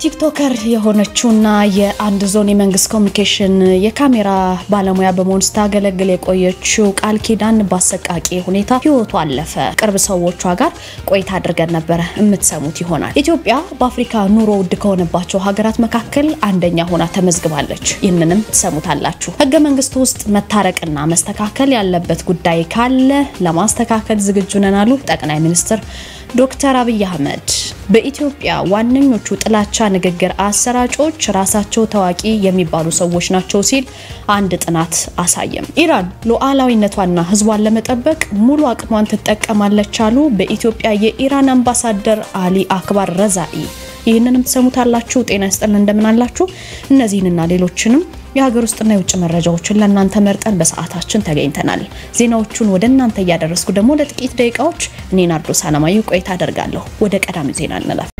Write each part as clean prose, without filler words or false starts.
ቲክቶከር የሆነችውና የአንድ ዞን የመንግስት ኮሙኒኬሽን የካሜራ ባለሙያ በመሆን ስታገለግል የቆየችው ቃል ኪዳን በአሰቃቂ ሁኔታ ህይወቷ አለፈ። ቅርብ ሰዎቿ ጋር ቆይታ አድርገን ነበር የምትሰሙት ይሆናል። ኢትዮጵያ በአፍሪካ ኑሮ ውድ ከሆነባቸው ሀገራት መካከል አንደኛ ሆና ተመዝግባለች። ይህንንም ትሰሙታላችሁ። ህገ መንግስቱ ውስጥ መታረቅና መስተካከል ያለበት ጉዳይ ካለ ለማስተካከል ዝግጁ ነን አሉ ጠቅላይ ሚኒስትር ዶክተር አብይ አህመድ። በኢትዮጵያ ዋነኞቹ ጥላቻ ንግግር አሰራጮች ራሳቸው ታዋቂ የሚባሉ ሰዎች ናቸው ሲል አንድ ጥናት አሳየም። ኢራን ሉዓላዊነቷንና ህዝቧን ለመጠበቅ ሙሉ አቅሟን ትጠቀማለች አሉ በኢትዮጵያ የኢራን አምባሳደር አሊ አክባር ረዛኢ። ይህንንም ተሰሙታላችሁ። ጤና ይስጥልን እንደምን አላችሁ? እነዚህንና ሌሎችንም የሀገር ውስጥና የውጭ መረጃዎችን ለእናንተ መርጠን በሰዓታችን ተገኝተናል። ዜናዎቹን ወደናንተ ያደረስኩ ደግሞ ለጥቂት ደቂቃዎች እኔ ናርዶስ አለማየሁ ቆይታ አደርጋለሁ። ወደ ቀዳሚ ዜና እንለፍ።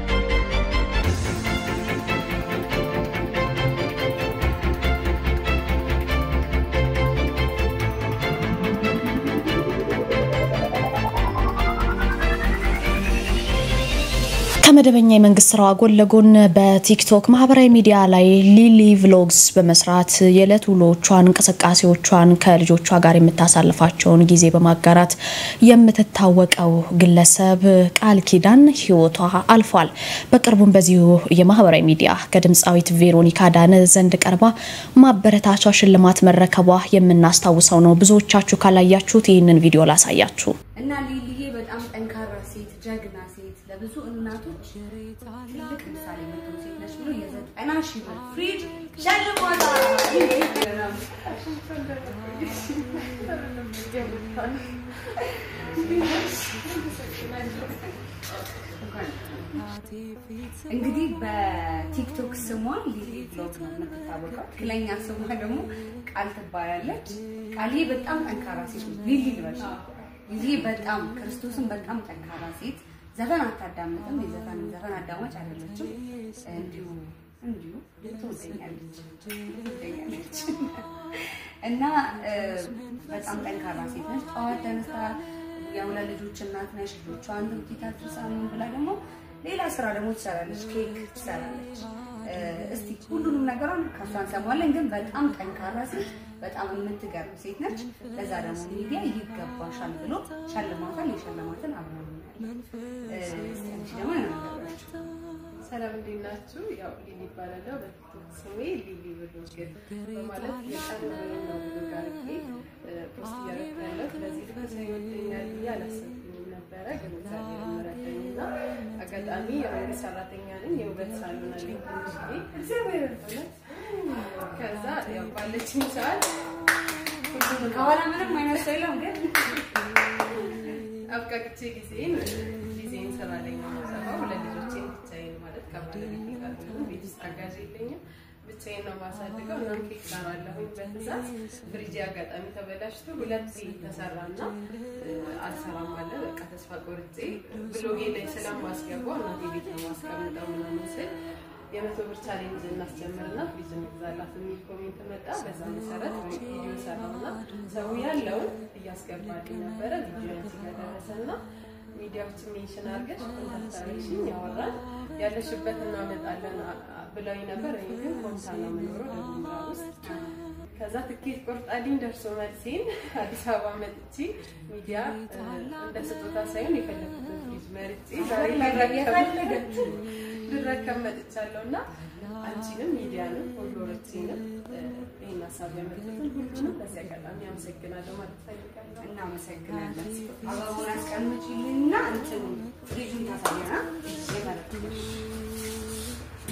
ከመደበኛ የመንግስት ስራዋ ጎን ለጎን በቲክቶክ ማህበራዊ ሚዲያ ላይ ሊሊ ቭሎግስ በመስራት የዕለት ውሎቿን እንቅስቃሴዎቿን ከልጆቿ ጋር የምታሳልፋቸውን ጊዜ በማጋራት የምትታወቀው ግለሰብ ቃል ኪዳን ህይወቷ አልፏል። በቅርቡም በዚሁ የማህበራዊ ሚዲያ ከድምጻዊት ቬሮኒካ ዳነ ዘንድ ቀርባ ማበረታቻ ሽልማት መረከቧ የምናስታውሰው ነው። ብዙዎቻችሁ ካላያችሁት ይህንን ቪዲዮ ላሳያችሁ። እና ሊሊዬ በጣም ጠንካራ ሴት ጀግና ሴት ለብዙ እናቶች ትልቅ ምሳሌ የምትሆን ሴት ነች ብሎ የ90,000 ብር ፍሪጅ ሸልሟታል። እንግዲህ በቲክቶክ ስሟ ሊሊ ቭሎግ ነው የምትታወቀው። ትክክለኛ ስሟ ደግሞ ቃል ትባላለች። ቃልዬ በጣም ጠንካራ ሴት ነው። ሊሊ ልበሽ ሊሊ በጣም ክርስቶስን በጣም ጠንካራ ሴት ዘፈን አታዳምጥም። ዘፈን አዳማጭ አይደለችም። እንዲሁ ትወደኛለች እና በጣም ጠንካራ ሴት ነች። ጠዋት ተነስታ የሁለት ልጆች እናት ነች። ልጆቿን ትታትሳም ብላ ደግሞ ሌላ ስራ ደግሞ ትሰራለች። ኬክ ትሰራለች። እስቲ ሁሉንም ነገሯን ከሷን ሰማለን። ግን በጣም ጠንካራ ሴት በጣም የምትገርም ሴት ነች። ለዛ ደግሞ ሚዲያ ይገባሻል ብሎ ሸልማታል። የሸለማትን አብረን እስቲ ደግሞ እናደርጋችሁ። ሰላም እንዴናችሁ? ያው ሊሊ ይባላል። በቲክቶክ ስሜ ሊሊ ቭሎግ በማለት የቀረበው ነው ጋርቂ ፖስት ያደረገው። ለዚህ ለሰው ይወደኛል ያላሰብኩኝ ነበረ። ግን እግዚአብሔር መረጠኝና አጋጣሚ የመንግስት ሰራተኛ ነኝ። የውበት ሳሎን አለኝ ትንሽዬ እግዚአብሔር ይመስገን። ከዛ ያው ባለችኝ ሰዓት ሁሉንም ከኋላ ምንም አይነት ሰው የለም። ግን አብቃቅቼ ጊዜን ሰራለኝ ነው ሰራው። ለልጆቼ ብቻዬን ማለት ከባለቤቴ ጋር ነው። ቤት ውስጥ አጋዥ የለኝም። ብቻዬን ነው ማሳደገው እና ኬክ ሰራለሁኝ በትዕዛዝ። ፍሪጅ አጋጣሚ ተበላሽቶ ሁለት ተሰራና አልሰራም አለ። በቃ ተስፋ ቆርጬ ብሎጌ ላይ ስለማስገባው እናቴ ቤት ነው ማስቀምጠው ምናምን ስል የ100 ብር ቻሌንጅ እናስጀምርና ፍሪጅ እንግዛላት የሚል ኮሜንት መጣ። በዛ መሰረት ቪዲዮ ሰራውና ሰው ያለውን እያስገባልኝ ነበረ። ቪዲዮ ሲደረሰና ሚዲያዎች ሜንሽን አድርገሽ ኮንታክታሽን ያወራል ያለሽበት እናመጣለን ብለውኝ ነበር። እኔ ግን ኮንታ ነው የምኖረው ደቡብ ምዕራብ ውስጥ። ከዛ ትኬት ቆርጣልኝ ደርሶ መልሴን አዲስ አበባ መጥቼ ሚዲያ እንደ ስጦታ ሳይሆን የፈለኩትን ፍሪጅ መርጬ ዛሬ ልረከብ መጥቻለሁና አንቺንም ሚዲያንም ፎሎወሮቼንም ይሄን ሀሳብ ያመጡትን ሁሉንም በዚህ አጋጣሚ አመሰግናለሁ ማለት ፈልጋለሁ። እናመሰግናለን። አበባውን አስቀምጪልኝና እንትን ፍሪጁን ታሳየና የማለትሽ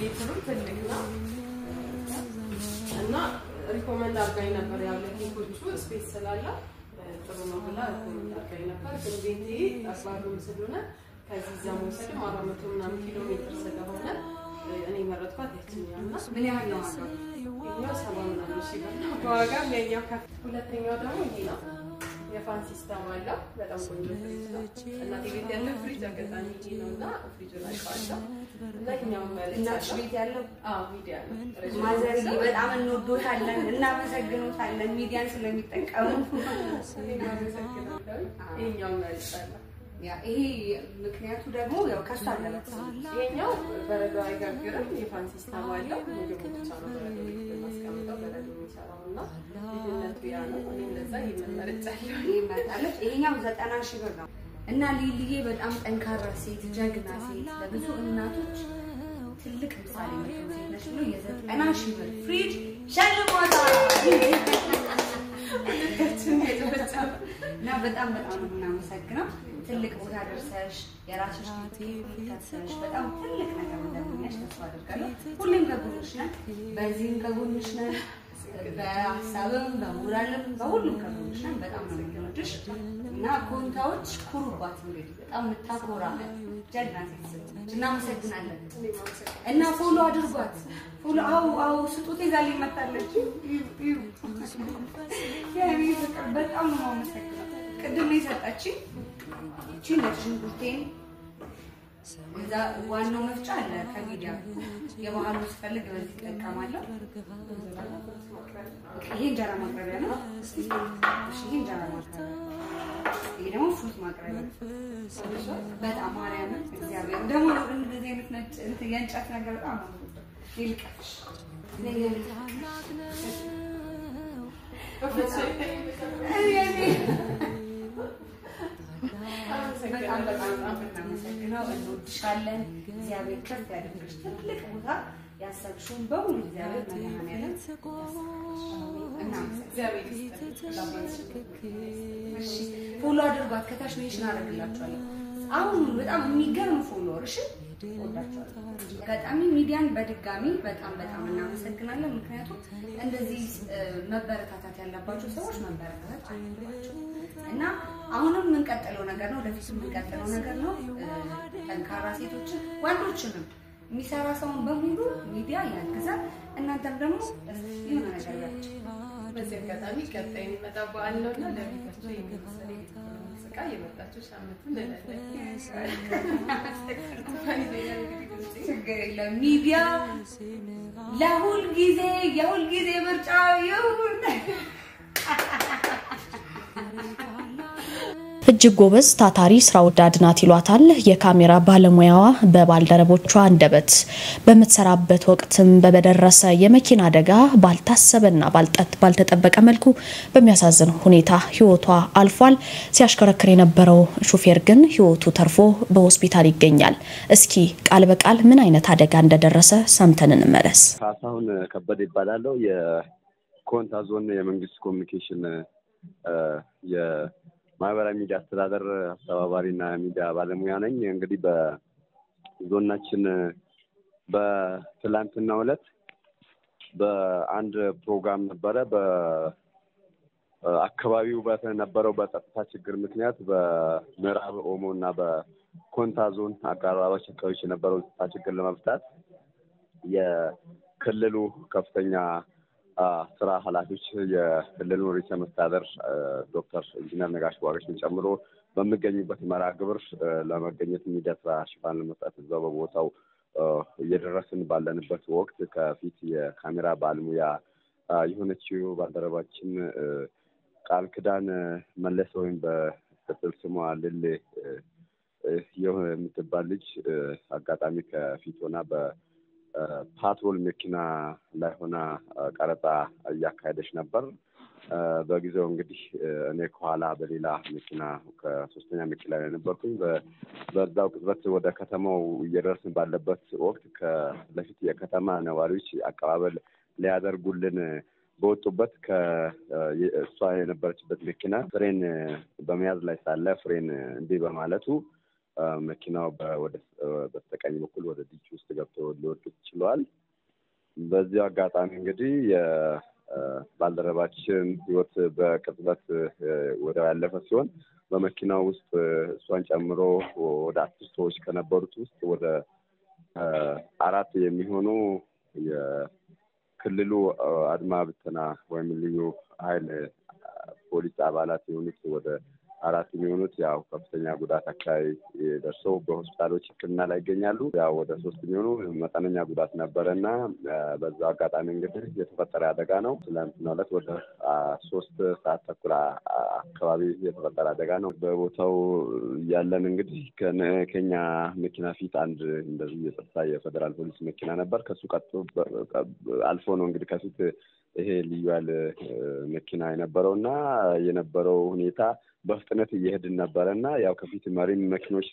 ሊትሩ ትልቅ ነው እና ሪኮመንድ አድርጋኝ ነበር። ያው ለኬኮቹ ስፔስ ስላለ ጥሩ ነው ብላ ሪኮመንድ አድርጋኝ ነበር። ግን ቤቴ አስባሩም ስለሆነ ከዚህ ዛሞ ሰደም 400 ምናምን ኪሎ ሜትር ስለሆነ እኔ መረጥኳት ያችኛውና ምን ያህል ነው ዋጋው? ይሄው 70 ምናምን ሺህ ብር ነው ዋጋው። ለኛው ከፍ ሁለተኛው ደግሞ ይሄ ነው። የፋን ሲስተም አለው። በጣም ቆንጆ ፍሪጅ ነው። እናቴ ቤት ያለው ፍሪጅ አጋጣሚ ይሄ ነውና ፍሪጁን አውቃለሁ። እና እኛው እናትሽ ቤት ያለው ሚዲያ ነው። ማዘር በጣም እንወዶታለን እናመሰግኖታለን ሚዲያን ስለሚጠቀሙ። ይሄኛው መልሳለሁ ያ ይሄ ምክንያቱ ደግሞ ያው ከሳለበት ይሄኛው በረዶ አይጋግርም የፋን ሲስተም አለው ምግብ ብቻ ነው በረዶ ማስቀመጠው በረዶ የሚሰራውና ልዩነቱ ያ ነው እኔም ለዛ ይመረጫለሁ ይመጣለች ይሄኛው 90,000 ብር ነው እና ሊሊዬ በጣም ጠንካራ ሴት ጀግና ሴት ለብዙ እናቶች ትልቅ ምሳሌ ነው ብሎ የ90,000 ብር ፍሪጅ ሸልሞታል እና በጣም ነው እናመሰግናለን ትልቅ ቦታ ደርሰሽ የራስሽ ትከተሽ በጣም ትልቅ ነገር እንደምንሽ ተስፋ አድርጋለሁ ሁሌም ከጎንሽ ነን በዚህም ከጎንሽ ነን በሐሳብም በሞራልም በሁሉም ከጎንሽ ነን በጣም ነው የምንወድሽ እና ኮንታዎች ኩሩባት እንግዲህ በጣም ምታኮራ ጀግና ሴት እናመሰግናለን እና ፎሎ አድርጓት ፎሎ አው ስጦታ ይዛል ይመጣለች ያኔ በጣም ነው የማመሰግነው ቅድም የሰጣችኝ ቺነችን ጉርቴን እዛ ዋናው መፍጫ አለ ከሚዲያ የባህሉ ስፈልግ በዚህ ተጠቀማለሁ ይሄ እንጀራ ማቅረቢያ ነው ይሄ እንጀራ ማቅረቢያ ይሄ ደግሞ ፍሩት ማቅረቢያ በጣም ማርያም እግዚአብሔር ደግሞ እንደዚህ አይነት ነጭ የእንጨት ነገር በጣም ይልቀሽ በጣም እናመሰግናለሁ እንወድሻለን እግዚአብሔር ከፍ ያድርግሽ ትልቅ ቦታ ያሰብሽውን በሙሉ እግዚአብሔር መድኃኒዓለም እና እግዚአብሔር እሺ ፎሎ አድርጓት ከታች ሜንሽን አደርግላችኋለሁ አሁን በጣም የሚገርም ፎሎወር እሺ ወዳችኋለሁ በጣም ሚዲያን በድጋሚ በጣም እናመሰግናለን ምክንያቱም እንደዚህ መበረታታት ያለባቸው ሰዎች መበረታታት አለባቸው እና አሁንም ምን ቀጥለው ነገር ነው ለፊት ምን ቀጥለው ነገር ነው ጠንካራ ሴቶችን ወንዶችንም የሚሰራ ሰውን በሙሉ ሚዲያ ያግዛል እናንተም ደግሞ የሆነ ነገር ያችሁ በዚህ አጋጣሚ ቀጣይ የሚመጣ በዓል ነውና ለቤታችሁ የሚሰሪ ስቃ የመጣችሁ ሳምንቱን ለለ ሚዲያ ለሁል ጊዜ የሁል ጊዜ ምርጫ ይሁን እጅግ ጎበዝ ታታሪ ስራ ወዳድ ናት ይሏታል የካሜራ ባለሙያዋ በባልደረቦቿ አንደበት በመተሰራበት ወቅትም በበደረሰ የመኪና አደጋ ባልታሰበና ባልተጠበቀ መልኩ በሚያሳዝን ሁኔታ ህይወቷ አልፏል ሲያሽከረክር የነበረው ሹፌር ግን ህይወቱ ተርፎ በሆስፒታል ይገኛል እስኪ ቃል በቃል ምን አይነት አደጋ እንደደረሰ ሰምተን እንመለስ ካሳሁን ከበደ ይባላል የኮንታ ዞን የመንግስት ኮሙኒኬሽን ማህበራዊ ሚዲያ አስተዳደር አስተባባሪና ሚዲያ ባለሙያ ነኝ እንግዲህ በዞናችን በትላንትናው ዕለት በአንድ ፕሮግራም ነበረ በአካባቢው በተነበረው በጸጥታ ችግር ምክንያት በምዕራብ ኦሞና በኮንታ ዞን አካባቢዎች የነበረው ጸጥታ ችግር ለመፍታት የክልሉ ከፍተኛ ስራ ኃላፊዎች የክልሉ ርዕሰ መስተዳድር ዶክተር ኢንጂነር ነጋሽ ዋገሽን ጨምሮ በሚገኙበት መርሃ ግብር ለመገኘት ሚዲያ ስራ ሽፋን ለመስጠት እዛው በቦታው እየደረስን ባለንበት ወቅት ከፊት የካሜራ ባለሙያ የሆነችው ባልደረባችን ቃል ኪዳን መለሰ ወይም በቅጽል ስሟ ልሌ የምትባል ልጅ አጋጣሚ ከፊት ሆና ፓትሮል መኪና ላይ ሆና ቀረጻ እያካሄደች ነበር በጊዜው እንግዲህ እኔ ከኋላ በሌላ መኪና ከሶስተኛ መኪና ላይ ነበርኩኝ በዛው ቅጽበት ወደ ከተማው እየደረስን ባለበት ወቅት ከለፊት የከተማ ነዋሪዎች አቀባበል ሊያደርጉልን በወጡበት ከእሷ የነበረችበት መኪና ፍሬን በመያዝ ላይ ሳለ ፍሬን እንዴ በማለቱ መኪናው በስተቀኝ በኩል ወደ ዲች ውስጥ ገብቶ ሊወድቅ ችሏል በዚህ አጋጣሚ እንግዲህ የባልደረባችን ህይወት በቅጽበት ወደ ያለፈ ሲሆን በመኪናው ውስጥ እሷን ጨምሮ ወደ 10 ሰዎች ከነበሩት ውስጥ ወደ 4 የሚሆኑ የክልሉ አድማ ብተና ወይም ልዩ ኃይል ፖሊስ አባላት የሆኑት ወደ 4 የሚሆኑት ያው ከፍተኛ ጉዳት አካባቢ ደርሰው በሆስፒታሎች ሕክምና ላይ ይገኛሉ። ያው ወደ 3 የሚሆኑ መጠነኛ ጉዳት ነበረና በዛ አጋጣሚ እንግዲህ የተፈጠረ አደጋ ነው። ትናንትና ዕለት ወደ 3 ሰዓት ተኩል አካባቢ የተፈጠረ አደጋ ነው። በቦታው ያለን እንግዲህ ከኛ መኪና ፊት አንድ እንደዚህ የጸጥታ የፌደራል ፖሊስ መኪና ነበር። ከሱ ቀጥሎ አልፎ ነው እንግዲህ ከፊት ይሄ ልዩ ያለ መኪና የነበረውና የነበረው ሁኔታ በፍጥነት እየሄድን ነበርና ያው ከፊት መሪም መኪኖች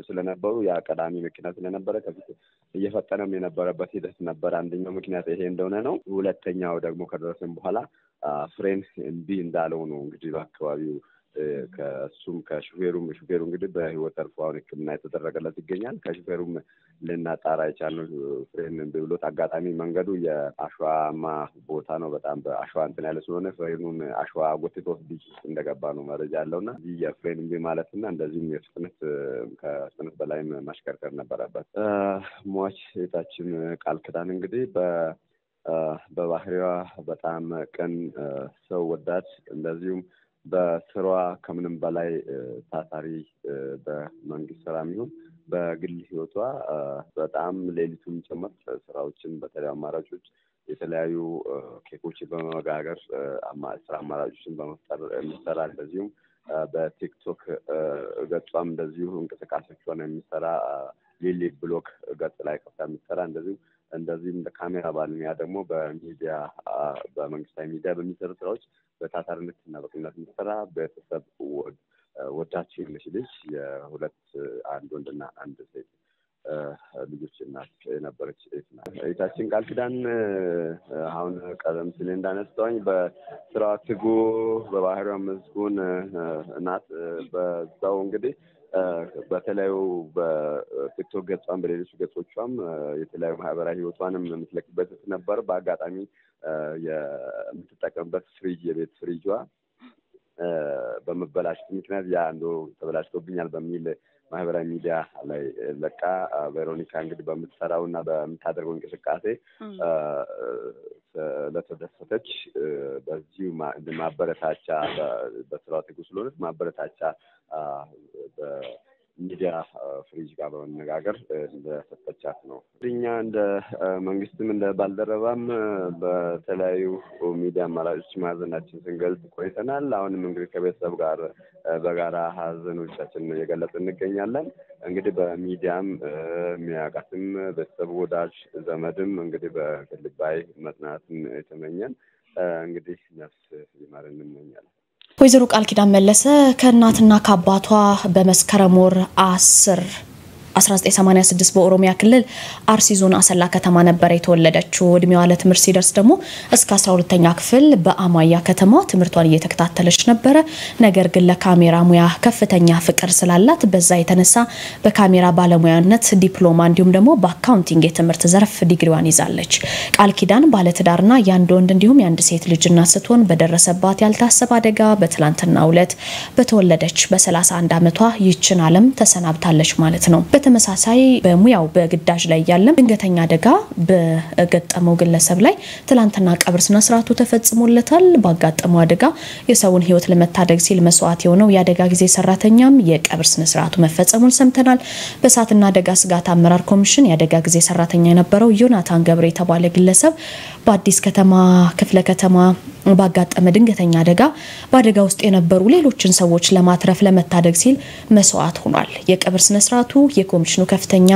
ስለነበሩ ያ ቀዳሚ መኪና ስለነበረ ከፊት እየፈጠነም የነበረበት ሂደት ነበር። አንደኛው ምክንያት ይሄ እንደሆነ ነው። ሁለተኛው ደግሞ ከደረሰን በኋላ ፍሬን እምቢ እንዳለው ነው እንግዲህ በአካባቢው ከሱም ከሹፌሩም እንግዲህ በህይወት ተርፏን ሕክምና የተደረገለት ይገኛል። ከሹፌሩም ልናጣራ የቻልነው ፍሬን ብሎት አጋጣሚ መንገዱ የአሸዋማ ቦታ ነው። በጣም በአሸዋ እንትን ያለ ስለሆነ ፍሬኑን አሸዋ ጎትቶ ቢጭ እንደገባ ነው መረጃ ያለውና ይህ የፍሬን እምቢ ማለትና እንደዚህም ከፍጥነት በላይ ማሽከርከር ነበረበት። ሟች እህታችን ቃል ኪዳን እንግዲህ በባህሪዋ በጣም ቅን ሰው ወዳድ እንደዚሁም በስራዋ ከምንም በላይ ታታሪ በመንግስት ስራ የሚሆን በግል ህይወቷ በጣም ሌሊቱን ጭምር ስራዎችን በተለያዩ አማራጮች የተለያዩ ኬኮችን በመጋገር ስራ አማራጮችን በመፍጠር የሚሰራ እንደዚሁም በቲክቶክ ገጿም እንደዚሁ እንቅስቃሴዎቿን የሚሰራ ሊሊ ብሎግ ገጽ ላይ ከፍታ የሚሰራ እንደዚህም ካሜራ ባለሙያ ደግሞ በሚዲያ በመንግስታዊ ሚዲያ በሚሰሩ ስራዎች በታታሪነትና በቅንነት የሚሰራ ቤተሰብ ወዳጅ የሆነች ልጅ የሁለት አንድ ወንድና አንድ ሴት ልጆች እናት የነበረች ሴት ናት። እህታችን ቃል ኪዳን አሁን ቀደም ሲል እንዳነሳሁኝ በስራዋ ትጉ በባህሪዋ መስጉን ናት። በዛው እንግዲህ በተለያዩ በቲክቶክ ገጿም በሌሎች ገጾቿም የተለያዩ ማህበራዊ ህይወቷንም የምትለቅበት ነበር። በአጋጣሚ የምትጠቀምበት የቤት ፍሪጇ በመበላሸት ምክንያት ያ እንደው ተበላሽቶብኛል በሚል ማህበራዊ ሚዲያ ላይ ለቃ ቬሮኒካ እንግዲህ በምትሰራውና በምታደርገው እንቅስቃሴ ለተደሰተች በዚሁ ማበረታቻ በስራው ትጉ ስለሆነች ማበረታቻ በሚዲያ ፍሪጅ ጋር በመነጋገር እንደሰጠቻት ነው። እኛ እንደ መንግስትም እንደ ባልደረባም በተለያዩ ሚዲያ አማራጮች ማዘናችን ስንገልጽ ቆይተናል። አሁንም እንግዲህ ከቤተሰብ ጋር በጋራ ሀዘኖቻችንን እየገለጽን እንገኛለን። እንግዲህ በሚዲያም የሚያውቃትም ቤተሰብ ወዳጅ ዘመድም እንግዲህ በልባይ መጽናናትን የተመኘን እንግዲህ ነፍስ ይማረን እንመኛለን። ወይዘሮ ቃል ኪዳን መለሰ ከእናትና ከአባቷ በመስከረም ወር 1986 በኦሮሚያ ክልል አርሲ ዞን አሰላ ከተማ ነበር የተወለደችው። እድሜዋ ለትምህርት ሲደርስ ደግሞ እስከ 12ኛ ክፍል በአማያ ከተማ ትምህርቷን እየተከታተለች ነበር። ነገር ግን ለካሜራ ሙያ ከፍተኛ ፍቅር ስላላት በዛ የተነሳ በካሜራ ባለሙያነት ዲፕሎማ እንዲሁም ደግሞ በአካውንቲንግ የትምህርት ዘርፍ ዲግሪዋን ይዛለች። ቃል ኪዳን ባለትዳርና ያንድ ወንድ እንዲሁም ያንድ ሴት ልጅ እናት ስትሆን በደረሰባት ያልታሰበ አደጋ በትላንትናው ዕለት በተወለደች በ31 ዓመቷ ይህችን ዓለም ተሰናብታለች ማለት ነው። በተመሳሳይ በሙያው በግዳጅ ላይ ያለም ድንገተኛ አደጋ በገጠመው ግለሰብ ላይ ትላንትና ቀብር ስነ ስርዓቱ ተፈጽሞለታል። ባጋጠመው አደጋ የሰውን ህይወት ለመታደግ ሲል መስዋዕት የሆነው የአደጋ ጊዜ ሰራተኛም የቀብር ስነ ስርዓቱ መፈጸሙን ሰምተናል። በእሳትና አደጋ ስጋት አመራር ኮሚሽን የአደጋ ጊዜ ሰራተኛ የነበረው ዮናታን ገብረ የተባለ ግለሰብ በአዲስ ከተማ ክፍለ ከተማ ባጋጠመ ድንገተኛ አደጋ በአደጋ ውስጥ የነበሩ ሌሎችን ሰዎች ለማትረፍ ለመታደግ ሲል መስዋዕት ሆኗል። የቀብር ስነ ስርዓቱ የኮሚሽኑ ከፍተኛ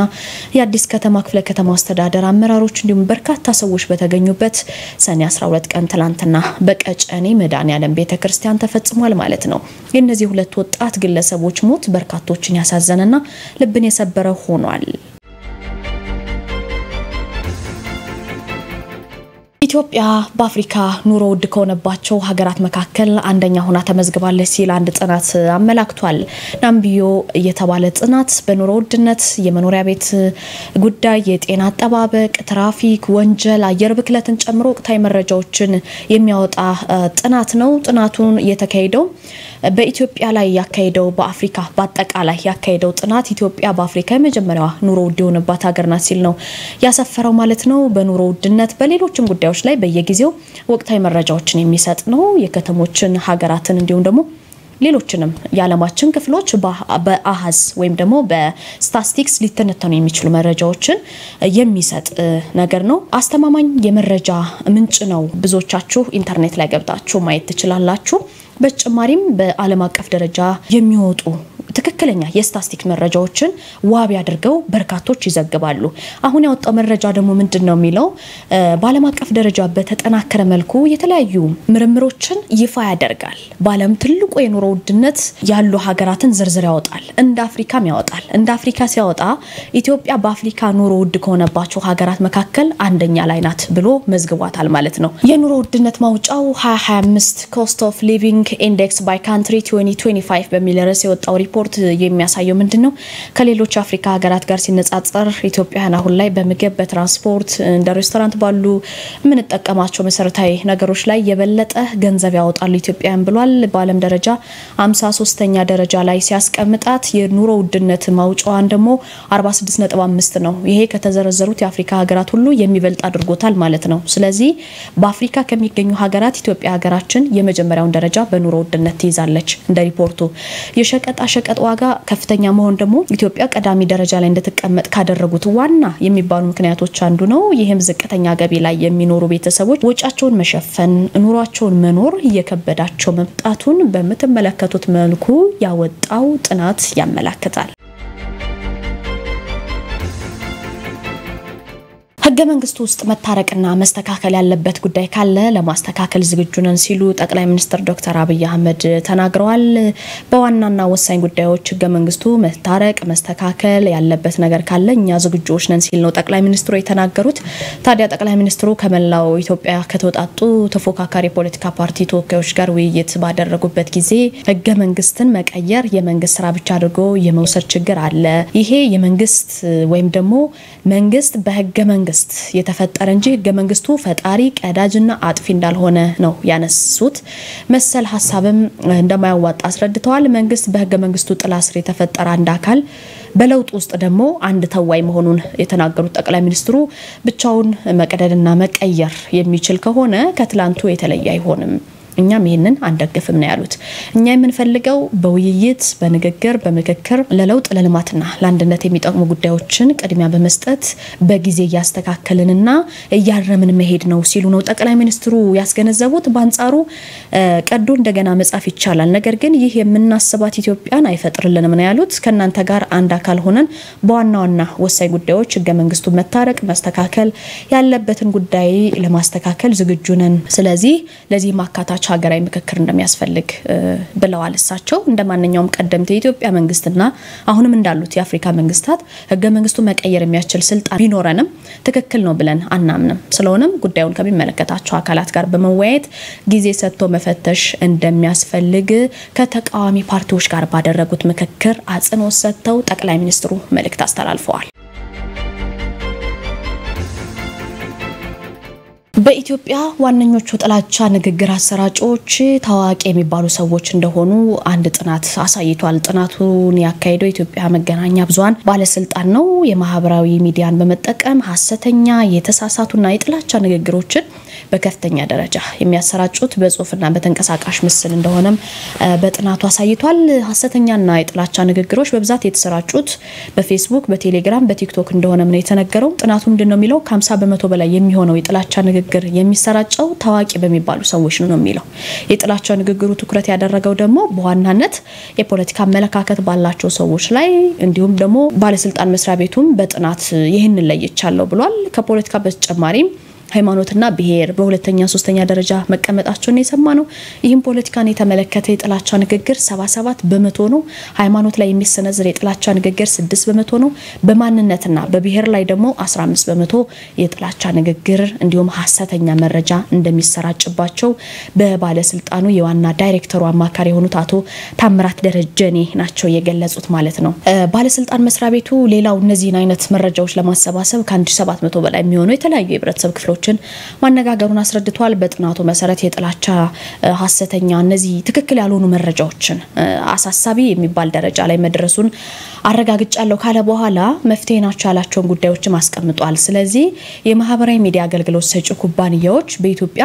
የአዲስ ከተማ ክፍለ ከተማ አስተዳደር አመራሮች እንዲሁም በርካታ ሰዎች በተገኙበት ሰኔ 12 ቀን ትላንትና በቀጨኔ መድኃኔዓለም ቤተክርስቲያን ተፈጽሟል ማለት ነው። የእነዚህ ሁለት ወጣት ግለሰቦች ሞት በርካቶችን ያሳዘነና ልብን የሰበረ ሆኗል። ኢትዮጵያ በአፍሪካ ኑሮ ውድ ከሆነባቸው ሀገራት መካከል አንደኛ ሆና ተመዝግባለች ሲል አንድ ጥናት አመላክቷል። ናምቢዮ የተባለ ጥናት በኑሮ ውድነት፣ የመኖሪያ ቤት ጉዳይ፣ የጤና አጠባበቅ፣ ትራፊክ፣ ወንጀል፣ አየር ብክለትን ጨምሮ ወቅታዊ መረጃዎችን የሚያወጣ ጥናት ነው። ጥናቱን የተካሄደው በኢትዮጵያ ላይ ያካሄደው በአፍሪካ በአጠቃላይ ያካሄደው ጥናት ኢትዮጵያ በአፍሪካ የመጀመሪያዋ ኑሮ ውድ የሆነባት ሀገር ናት ሲል ነው ያሰፈረው ማለት ነው። በኑሮ ውድነት በሌሎችም ጉዳዮች ላይ በየጊዜው ወቅታዊ መረጃዎችን የሚሰጥ ነው። የከተሞችን ሀገራትን እንዲሁም ደግሞ ሌሎችንም የዓለማችን ክፍሎች በአሃዝ ወይም ደግሞ በስታቲስቲክስ ሊተነተኑ የሚችሉ መረጃዎችን የሚሰጥ ነገር ነው አስተማማኝ የመረጃ ምንጭ ነው ብዙዎቻችሁ ኢንተርኔት ላይ ገብታችሁ ማየት ትችላላችሁ በተጨማሪም በዓለም አቀፍ ደረጃ የሚወጡ ትክክለኛ የስታቲስቲክ መረጃዎችን ዋቢ አድርገው በርካቶች ይዘግባሉ አሁን ያወጣው መረጃ ደግሞ ምንድነው የሚለው በዓለም አቀፍ ደረጃ በተጠናከረ መልኩ የተለያዩ ምርምሮችን ይፋ ያደርጋል በዓለም ትልቁ የኑሮ ውድነት ያሉ ሀገራትን ዝርዝር ያወጣል እንደ አፍሪካም ያወጣል እንደ አፍሪካ ሲያወጣ ኢትዮጵያ በአፍሪካ ኑሮ ውድ ከሆነባቸው ሀገራት መካከል አንደኛ ላይ ናት ብሎ መዝግቧታል ማለት ነው የኑሮ ውድነት ማውጫው 2025 cost of living index by country 2025 በሚል ርዕስ የወጣው ሪፖርት የሚያሳየው ምንድነው ከሌሎች አፍሪካ ሀገራት ጋር ሲነጻጸር ኢትዮጵያን አሁን ላይ በመገብ በትራንስፖርት እንደ ሬስቶራንት ባሉ ምን ተጠቀማቸው መሰረታዊ ነገሮች ላይ የበለጠ ገንዘብ ያወጣሉ ኢትዮጵያን ብሏል በዓለም ደረጃ 53ኛ ደረጃ ላይ ሲያስቀምጣት የኑሮ ውድነት ማውጫዋን ደግሞ 46.5 ነው ይሄ ከተዘረዘሩት የአፍሪካ ሀገራት ሁሉ የሚበልጥ አድርጎታል ማለት ነው ስለዚህ በአፍሪካ ከሚገኙ ሀገራት ኢትዮጵያ ሀገራችን የመጀመሪያውን ደረጃ በኑሮ ውድነት ትይዛለች እንደ ሪፖርቱ የሸቀጣ ሸቀጥ ዋጋ ከፍተኛ መሆን ደግሞ ኢትዮጵያ ቀዳሚ ደረጃ ላይ እንደተቀመጥ ካደረጉት ዋና የሚባሉ ምክንያቶች አንዱ ነው ይሄም ዝቅተኛ ገቢ ላይ የሚኖሩ ቤተሰቦች ወጫቸውን መሸፈን ኑሯቸውን መኖር እየከበዳቸው መምጣቱን በመተመለከቱት መልኩ ያወጣው ጥናት ያመለክታል ህገ መንግስቱ ውስጥ መታረቅና መስተካከል ያለበት ጉዳይ ካለ ለማስተካከል ዝግጁ ነን ሲሉ ጠቅላይ ሚኒስትር ዶክተር አብይ አህመድ ተናግረዋል በዋናና ወሳኝ ጉዳዮች ህገ መንግስቱ መታረቅ መስተካከል ያለበት ነገር ካለ እኛ ዝግጁዎች ነን ሲል ነው ጠቅላይ ሚኒስትሩ የተናገሩት ታዲያ ጠቅላይ ሚኒስትሩ ከመላው ኢትዮጵያ ከተወጣጡ ተፎካካሪ ፖለቲካ ፓርቲ ተወካዮች ጋር ውይይት ባደረጉበት ጊዜ ህገ መንግስትን መቀየር የመንግስት ስራ ብቻ አድርጎ የመውሰድ ችግር አለ ይሄ የመንግስት ወይም ደግሞ መንግስት በህገ መንግስት የተፈጠረ እንጂ ህገ መንግስቱ ፈጣሪ ቀዳጅና አጥፊ እንዳልሆነ ነው ያነሱት መሰል ሐሳብም እንደማያዋጣ አስረድተዋል መንግስት በህገ መንግስቱ ጥላ ስር የተፈጠረ አንድ አካል በለውጥ ውስጥ ደግሞ አንድ ተዋይ መሆኑን የተናገሩት ጠቅላይ ሚኒስትሩ ብቻውን መቀደድና መቀየር የሚችል ከሆነ ከትላንቱ የተለየ አይሆንም እኛም ይሄንን አንደግፍም ነው ያሉት እኛ የምንፈልገው በውይይት በንግግር በመከከር ለለውጥ ለልማትና ለአንድነት የሚጠቅሙ ጉዳዮችን ቅድሚያ በመስጠት በጊዜ ያስተካከለንና ያረምን መሄድ ነው ሲሉ ነው ጠቅላይ ሚኒስትሩ ያስገነዘቡት በአንጻሩ ቀዶ እንደገና መጻፍ ይቻላል ነገር ግን ይህ የምናስባት ኢትዮጵያን አይፈጥርልንም ነው ያሉት ከናንተ ጋር አንድ አካል ሆነን በዋናውና ወሳኝ ጉዳዮች ህገ መንግስቱ መታረቅ መስተካከል ያለበትን ጉዳይ ለማስተካከል ዝግጁ ነን ስለዚህ ለዚህ ማካታች ሀገራዊ ምክክር እንደሚያስፈልግ ብለዋል እሳቸው እንደማንኛውም ቀደምት የኢትዮጵያ መንግስትና አሁንም እንዳሉት የአፍሪካ መንግስታት ህገ መንግስቱ መቀየር የሚያስችል ስልጣን ቢኖረንም ትክክል ነው ብለን አናምንም ስለሆነም ጉዳዩን ከሚመለከታቸው አካላት ጋር በመወያየት ጊዜ ሰጥቶ መፈተሽ እንደሚያስፈልግ ከተቃዋሚ ፓርቲዎች ጋር ባደረጉት ምክክር አጽንኦት ሰጥተው ጠቅላይ ሚኒስትሩ መልእክት አስተላልፈዋል በኢትዮጵያ ዋነኞቹ ጥላቻ ንግግር አሰራጮች ታዋቂ የሚባሉ ሰዎች እንደሆኑ አንድ ጥናት አሳይቷል ጥናቱን ያካሄደው ኢትዮጵያ መገናኛ ብዙሃን ባለስልጣን ነው የማህበራዊ ሚዲያን በመጠቀም ሐሰተኛ የተሳሳቱና የጥላቻ ንግግሮችን በከፍተኛ ደረጃ የሚያሰራጩት በጽሁፍና በተንቀሳቃሽ ምስል እንደሆነም በጥናቱ አሳይቷል ሐሰተኛና የጥላቻ ንግግሮች በብዛት የተሰራጩት በፌስቡክ በቴሌግራም በቲክቶክ እንደሆነ ነው የተነገረው ጥናቱ ምንድነው የሚለው ከ50% በላይ የሚሆነው የጥላቻ ንግግር የሚሰራጨው ታዋቂ በሚባሉ ሰዎች ነው የሚለው የጥላቻ ንግግሩ ትኩረት ያደረገው ደግሞ በዋናነት የፖለቲካ አመለካከት ባላቸው ሰዎች ላይ እንዲሁም ደግሞ ባለስልጣን መስሪያ ቤቱም በጥናት ይሄንን ለይቻለው ብሏል ከፖለቲካ በተጨማሪም ሃይማኖትና ብሔር በሁለተኛ ሶስተኛ ደረጃ መቀመጣቸውን የሰማነው ይህም ፖለቲካን የተመለከተ የጥላቻ ንግግር 77% ነው ሃይማኖት ላይ የሚሰነዘር የጥላቻ ንግግር 6% ነው በማንነትና በብሔር ላይ ደግሞ 15% የጥላቻ ንግግር እንዲሁም ሐሰተኛ መረጃ እንደሚሰራጭባቸው በባለስልጣኑ የዋና ዳይሬክተሩ አማካሪ የሆኑት አቶ ታምራት ደረጀኔ ናቸው የገለጹት ማለት ነው ባለስልጣን መስሪያ ቤቱ ሌላው እነዚህን አይነት መረጃዎች ለማሰባሰብ ከ1700 በላይ የሚሆኑ የተለያዩ የህብረተሰብ ክፍሎች ሚዲያዎችን ማነጋገሩን አስረድቷል። በጥናቱ መሰረት የጥላቻ ሐሰተኛ እነዚህ ትክክል ያልሆኑ መረጃዎችን አሳሳቢ የሚባል ደረጃ ላይ መድረሱን አረጋግጫለሁ ካለ በኋላ መፍትሄ ናቸው ያላቸውን ጉዳዮች ማስቀምጧል። ስለዚህ የማህበራዊ ሚዲያ አገልግሎት ሰጪ ኩባንያዎች በኢትዮጵያ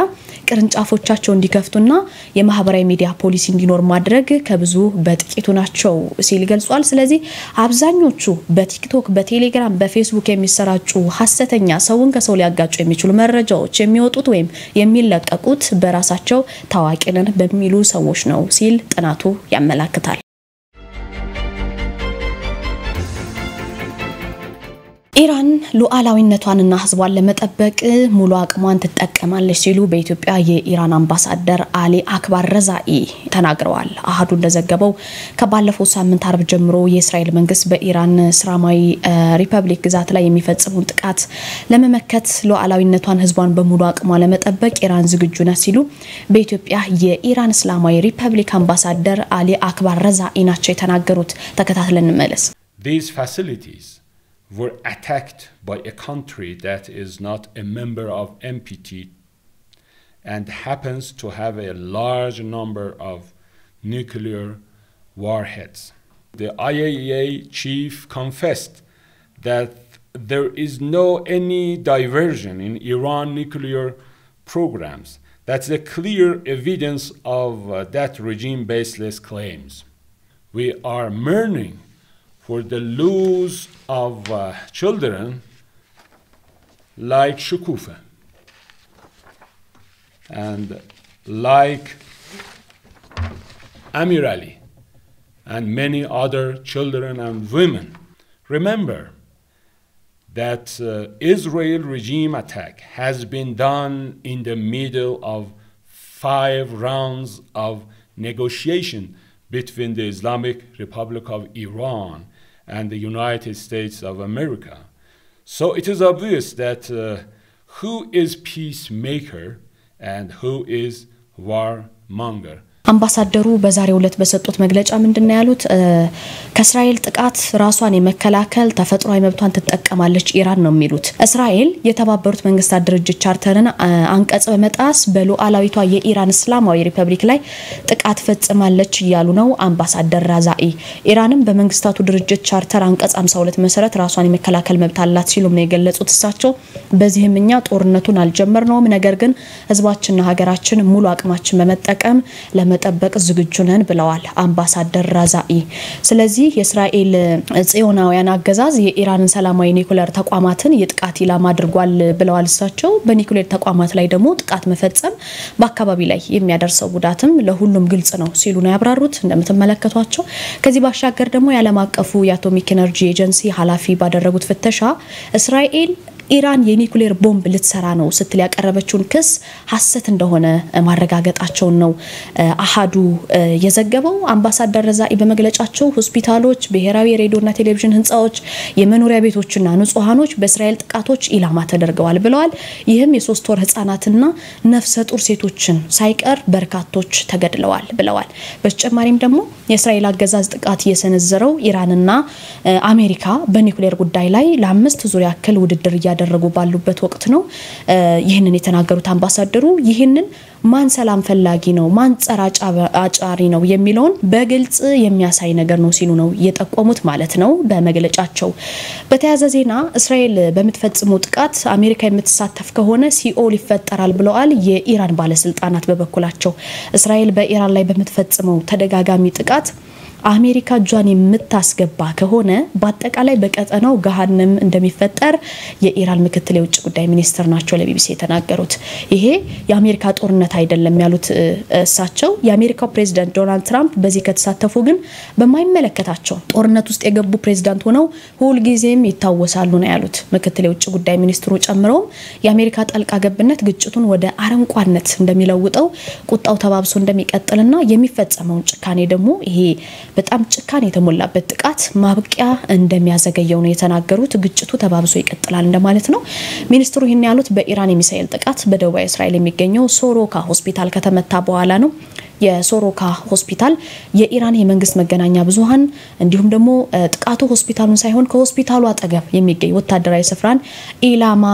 ቅርንጫፎቻቸው እንዲከፍቱና የማህበራዊ ሚዲያ ፖሊሲ እንዲኖር ማድረግ ከብዙ በጥቂቱ ናቸው ሲል ገልጿል። ስለዚህ አብዛኞቹ በቲክቶክ በቴሌግራም በፌስቡክ የሚሰራጩ ሐሰተኛ ሰውን ከሰው ሊያጋጩ የሚችሉ መረጃዎች የሚወጡት ወይም የሚለቀቁት በራሳቸው ታዋቂ ነን በሚሉ ሰዎች ነው ሲል ጥናቱ ያመለክታል። ኢራን ሉዓላዊነቷንና ህዝቧን ለመጠበቅ ሙሉ አቅሟን ትጠቀማለች ሲሉ በኢትዮጵያ የኢራን አምባሳደር አሊ አክባር ረዛኢ ተናግረዋል። አሃዱ እንደዘገበው ከባለፈው ሳምንት አርብ ጀምሮ የእስራኤል መንግስት በኢራን እስላማዊ ሪፐብሊክ ግዛት ላይ የሚፈጽመው ጥቃት ለመመከት ሉዓላዊነቷን ህዝቧን በሙሉ አቅሟ ለመጠበቅ ኢራን ዝግጁ ናት ሲሉ በኢትዮጵያ የኢራን እስላማዊ ሪፐብሊክ አምባሳደር አሊ አክባር ረዛኢ ናቸው የተናገሩት። ተከታትለን እንመለስ። These facilities were attacked by a country that is not a member of NPT and happens to have a large number of nuclear warheads. The IAEA chief confessed that there is no any diversion in Iran nuclear programs. That's a clear evidence of that regime baseless claims. We are mourning for the loss of children like Shukufa and like Amir Ali and many other children and women. Remember that Israel regime attack has been done in the middle of 5 rounds of negotiation between the Islamic Republic of Iran and the United States of America. So it is obvious that who is peacemaker and who is warmonger. አምባሳደሩ በዛሬው ዕለት በሰጡት መግለጫ ምንድነው ያሉት? ከእስራኤል ጥቃት ራሷን የመከላከል ተፈጥሯዊ መብቷን ትጠቀማለች ኢራን ነው የሚሉት። እስራኤል የተባበሩት መንግስታት ድርጅት ቻርተርን አንቀጽ በመጣስ በሉዓላዊቷ የኢራን እስላማዊ ሪፐብሊክ ላይ ጥቃት ፈጽማለች እያሉ ነው አምባሳደር ራዛኢ። ኢራንም በመንግስታቱ ድርጅት ቻርተር አንቀጽ 52 መሰረት ራሷን የመከላከል መብት አላት ሲሉም ነው የገለጹት እሳቸው። በዚህም እኛ ጦርነቱን አልጀመርነውም፣ ነገር ግን ህዝባችንና ሀገራችን ሙሉ አቅማችን በመጠቀም ለመጠበቅ ዝግጁ ነን ብለዋል አምባሳደር ራዛኢ። ስለዚህ የእስራኤል ጽዮናውያን አገዛዝ የኢራንን ሰላማዊ ኒኩሌር ተቋማትን የጥቃት ኢላማ አድርጓል ብለዋል እሳቸው። በኒኩሌር ተቋማት ላይ ደግሞ ጥቃት መፈጸም በአካባቢ ላይ የሚያደርሰው ጉዳትም ለሁሉም ግልጽ ነው ሲሉ ነው ያብራሩት እንደምትመለከቷቸው። ከዚህ ባሻገር ደግሞ የዓለም አቀፉ የአቶሚክ ኤነርጂ ኤጀንሲ ኃላፊ ባደረጉት ፍተሻ እስራኤል ኢራን የኒኩሌር ቦምብ ልትሰራ ነው ስትል ያቀረበችውን ክስ ሐሰት እንደሆነ ማረጋገጣቸው ነው አሃዱ የዘገበው። አምባሳደር ረዛኢ በመግለጫቸው ሆስፒታሎች፣ ብሔራዊ ሬዲዮና ቴሌቪዥን ህንጻዎች፣ የመኖሪያ ቤቶችና ንጹሃኖች በእስራኤል ጥቃቶች ኢላማ ተደርገዋል ብለዋል። ይህም የ3 ወር ህፃናትና ነፍሰ ጡር ሴቶችን ሳይቀር በርካቶች ተገድለዋል ብለዋል። በተጨማሪም ደግሞ የእስራኤል አገዛዝ ጥቃት የሰነዘረው ኢራንና አሜሪካ በኒኩሌር ጉዳይ ላይ ለ5 ዙር ያክል ውድድር ያደረጉ ባሉበት ወቅት ነው ይህንን የተናገሩት አምባሳደሩ። ይህንን ማን ሰላም ፈላጊ ነው ማን ጸራጫ አጫሪ ነው የሚለውን በግልጽ የሚያሳይ ነገር ነው ሲሉ ነው የጠቆሙት ማለት ነው በመግለጫቸው። በተያያዘ ዜና እስራኤል በመትፈጽመው ጥቃት አሜሪካ የምትሳተፍ ከሆነ ሲኦል ይፈጠራል ብለዋል የኢራን ባለስልጣናት በበኩላቸው። እስራኤል በኢራን ላይ በመትፈጽመው ተደጋጋሚ ጥቃት አሜሪካ ጇን የምታስገባ ከሆነ በአጠቃላይ በቀጠናው ገሃነም እንደሚፈጠር የኢራን ምክትል የውጭ ጉዳይ ሚኒስትር ናቸው ለቢቢሲ የተናገሩት። ይሄ የአሜሪካ ጦርነት አይደለም ያሉት እሳቸው የአሜሪካው ፕሬዝዳንት ዶናልድ ትራምፕ በዚህ ከተሳተፉ ግን በማይመለከታቸው ጦርነት ውስጥ የገቡ ፕሬዝዳንት ሆነው ሁሉ ጊዜም ይታወሳሉ ነው ያሉት ምክትል የውጭ ጉዳይ ሚኒስትሩ። ጨምረው የአሜሪካ ጣልቃ ገብነት ግጭቱን ወደ አረንቋነት እንደሚለውጠው ቁጣው ተባብሶ እንደሚቀጥልና የሚፈጸመው ጭካኔ ደግሞ ይሄ በጣም ጭካኔ የተሞላበት ጥቃት ማብቂያ እንደሚያዘገየው ነው የተናገሩት። ግጭቱ ተባብሶ ይቀጥላል እንደማለት ነው። ሚኒስትሩ ይህን ያሉት በኢራን የሚሳኤል ጥቃት በደቡብ እስራኤል የሚገኘው ሶሮካ ሆስፒታል ከተመታ በኋላ ነው። የሶሮካ ሆስፒታል የኢራን የመንግስት መገናኛ ብዙሃን እንዲሁም ደግሞ ጥቃቱ ሆስፒታሉን ሳይሆን ከሆስፒታሉ አጠገብ የሚገኝ ወታደራዊ ስፍራን ኢላማ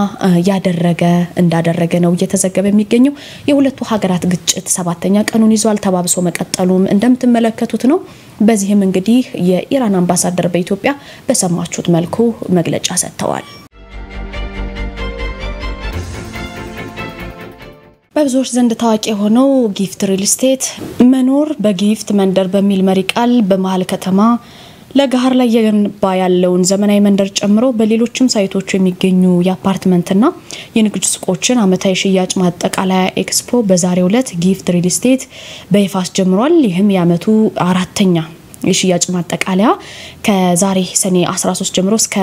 እንዳደረገ ነው እየተዘገበ የሚገኘው። የሁለቱ ሀገራት ግጭት 7ኛ ቀኑን ይዟል። ተባብሶ መቀጠሉም እንደምትመለከቱት ነው። በዚህም እንግዲህ የኢራን አምባሳደር በኢትዮጵያ በሰማችሁት መልኩ መግለጫ ሰጥተዋል። በብዙዎች ዘንድ ታዋቂ የሆነው ጊፍት ሪል ስቴት መኖር በጊፍት መንደር በሚል መሪ ቃል በመሃል ከተማ ለጋር ላይ የገነባ ያለውን ዘመናዊ መንደር ጨምሮ በሌሎችም ሳይቶች የሚገኙ የአፓርትመንትና የንግድ ሱቆችን አመታዊ ሽያጭ ማጠቃለያ ኤክስፖ በዛሬው ዕለት ጊፍት ሪል ስቴት በይፋ አስጀምሯል። ይህም የአመቱ 4ኛ የሽያጭ ማጠቃለያ ከዛሬ ሰኔ 13 ጀምሮ እስከ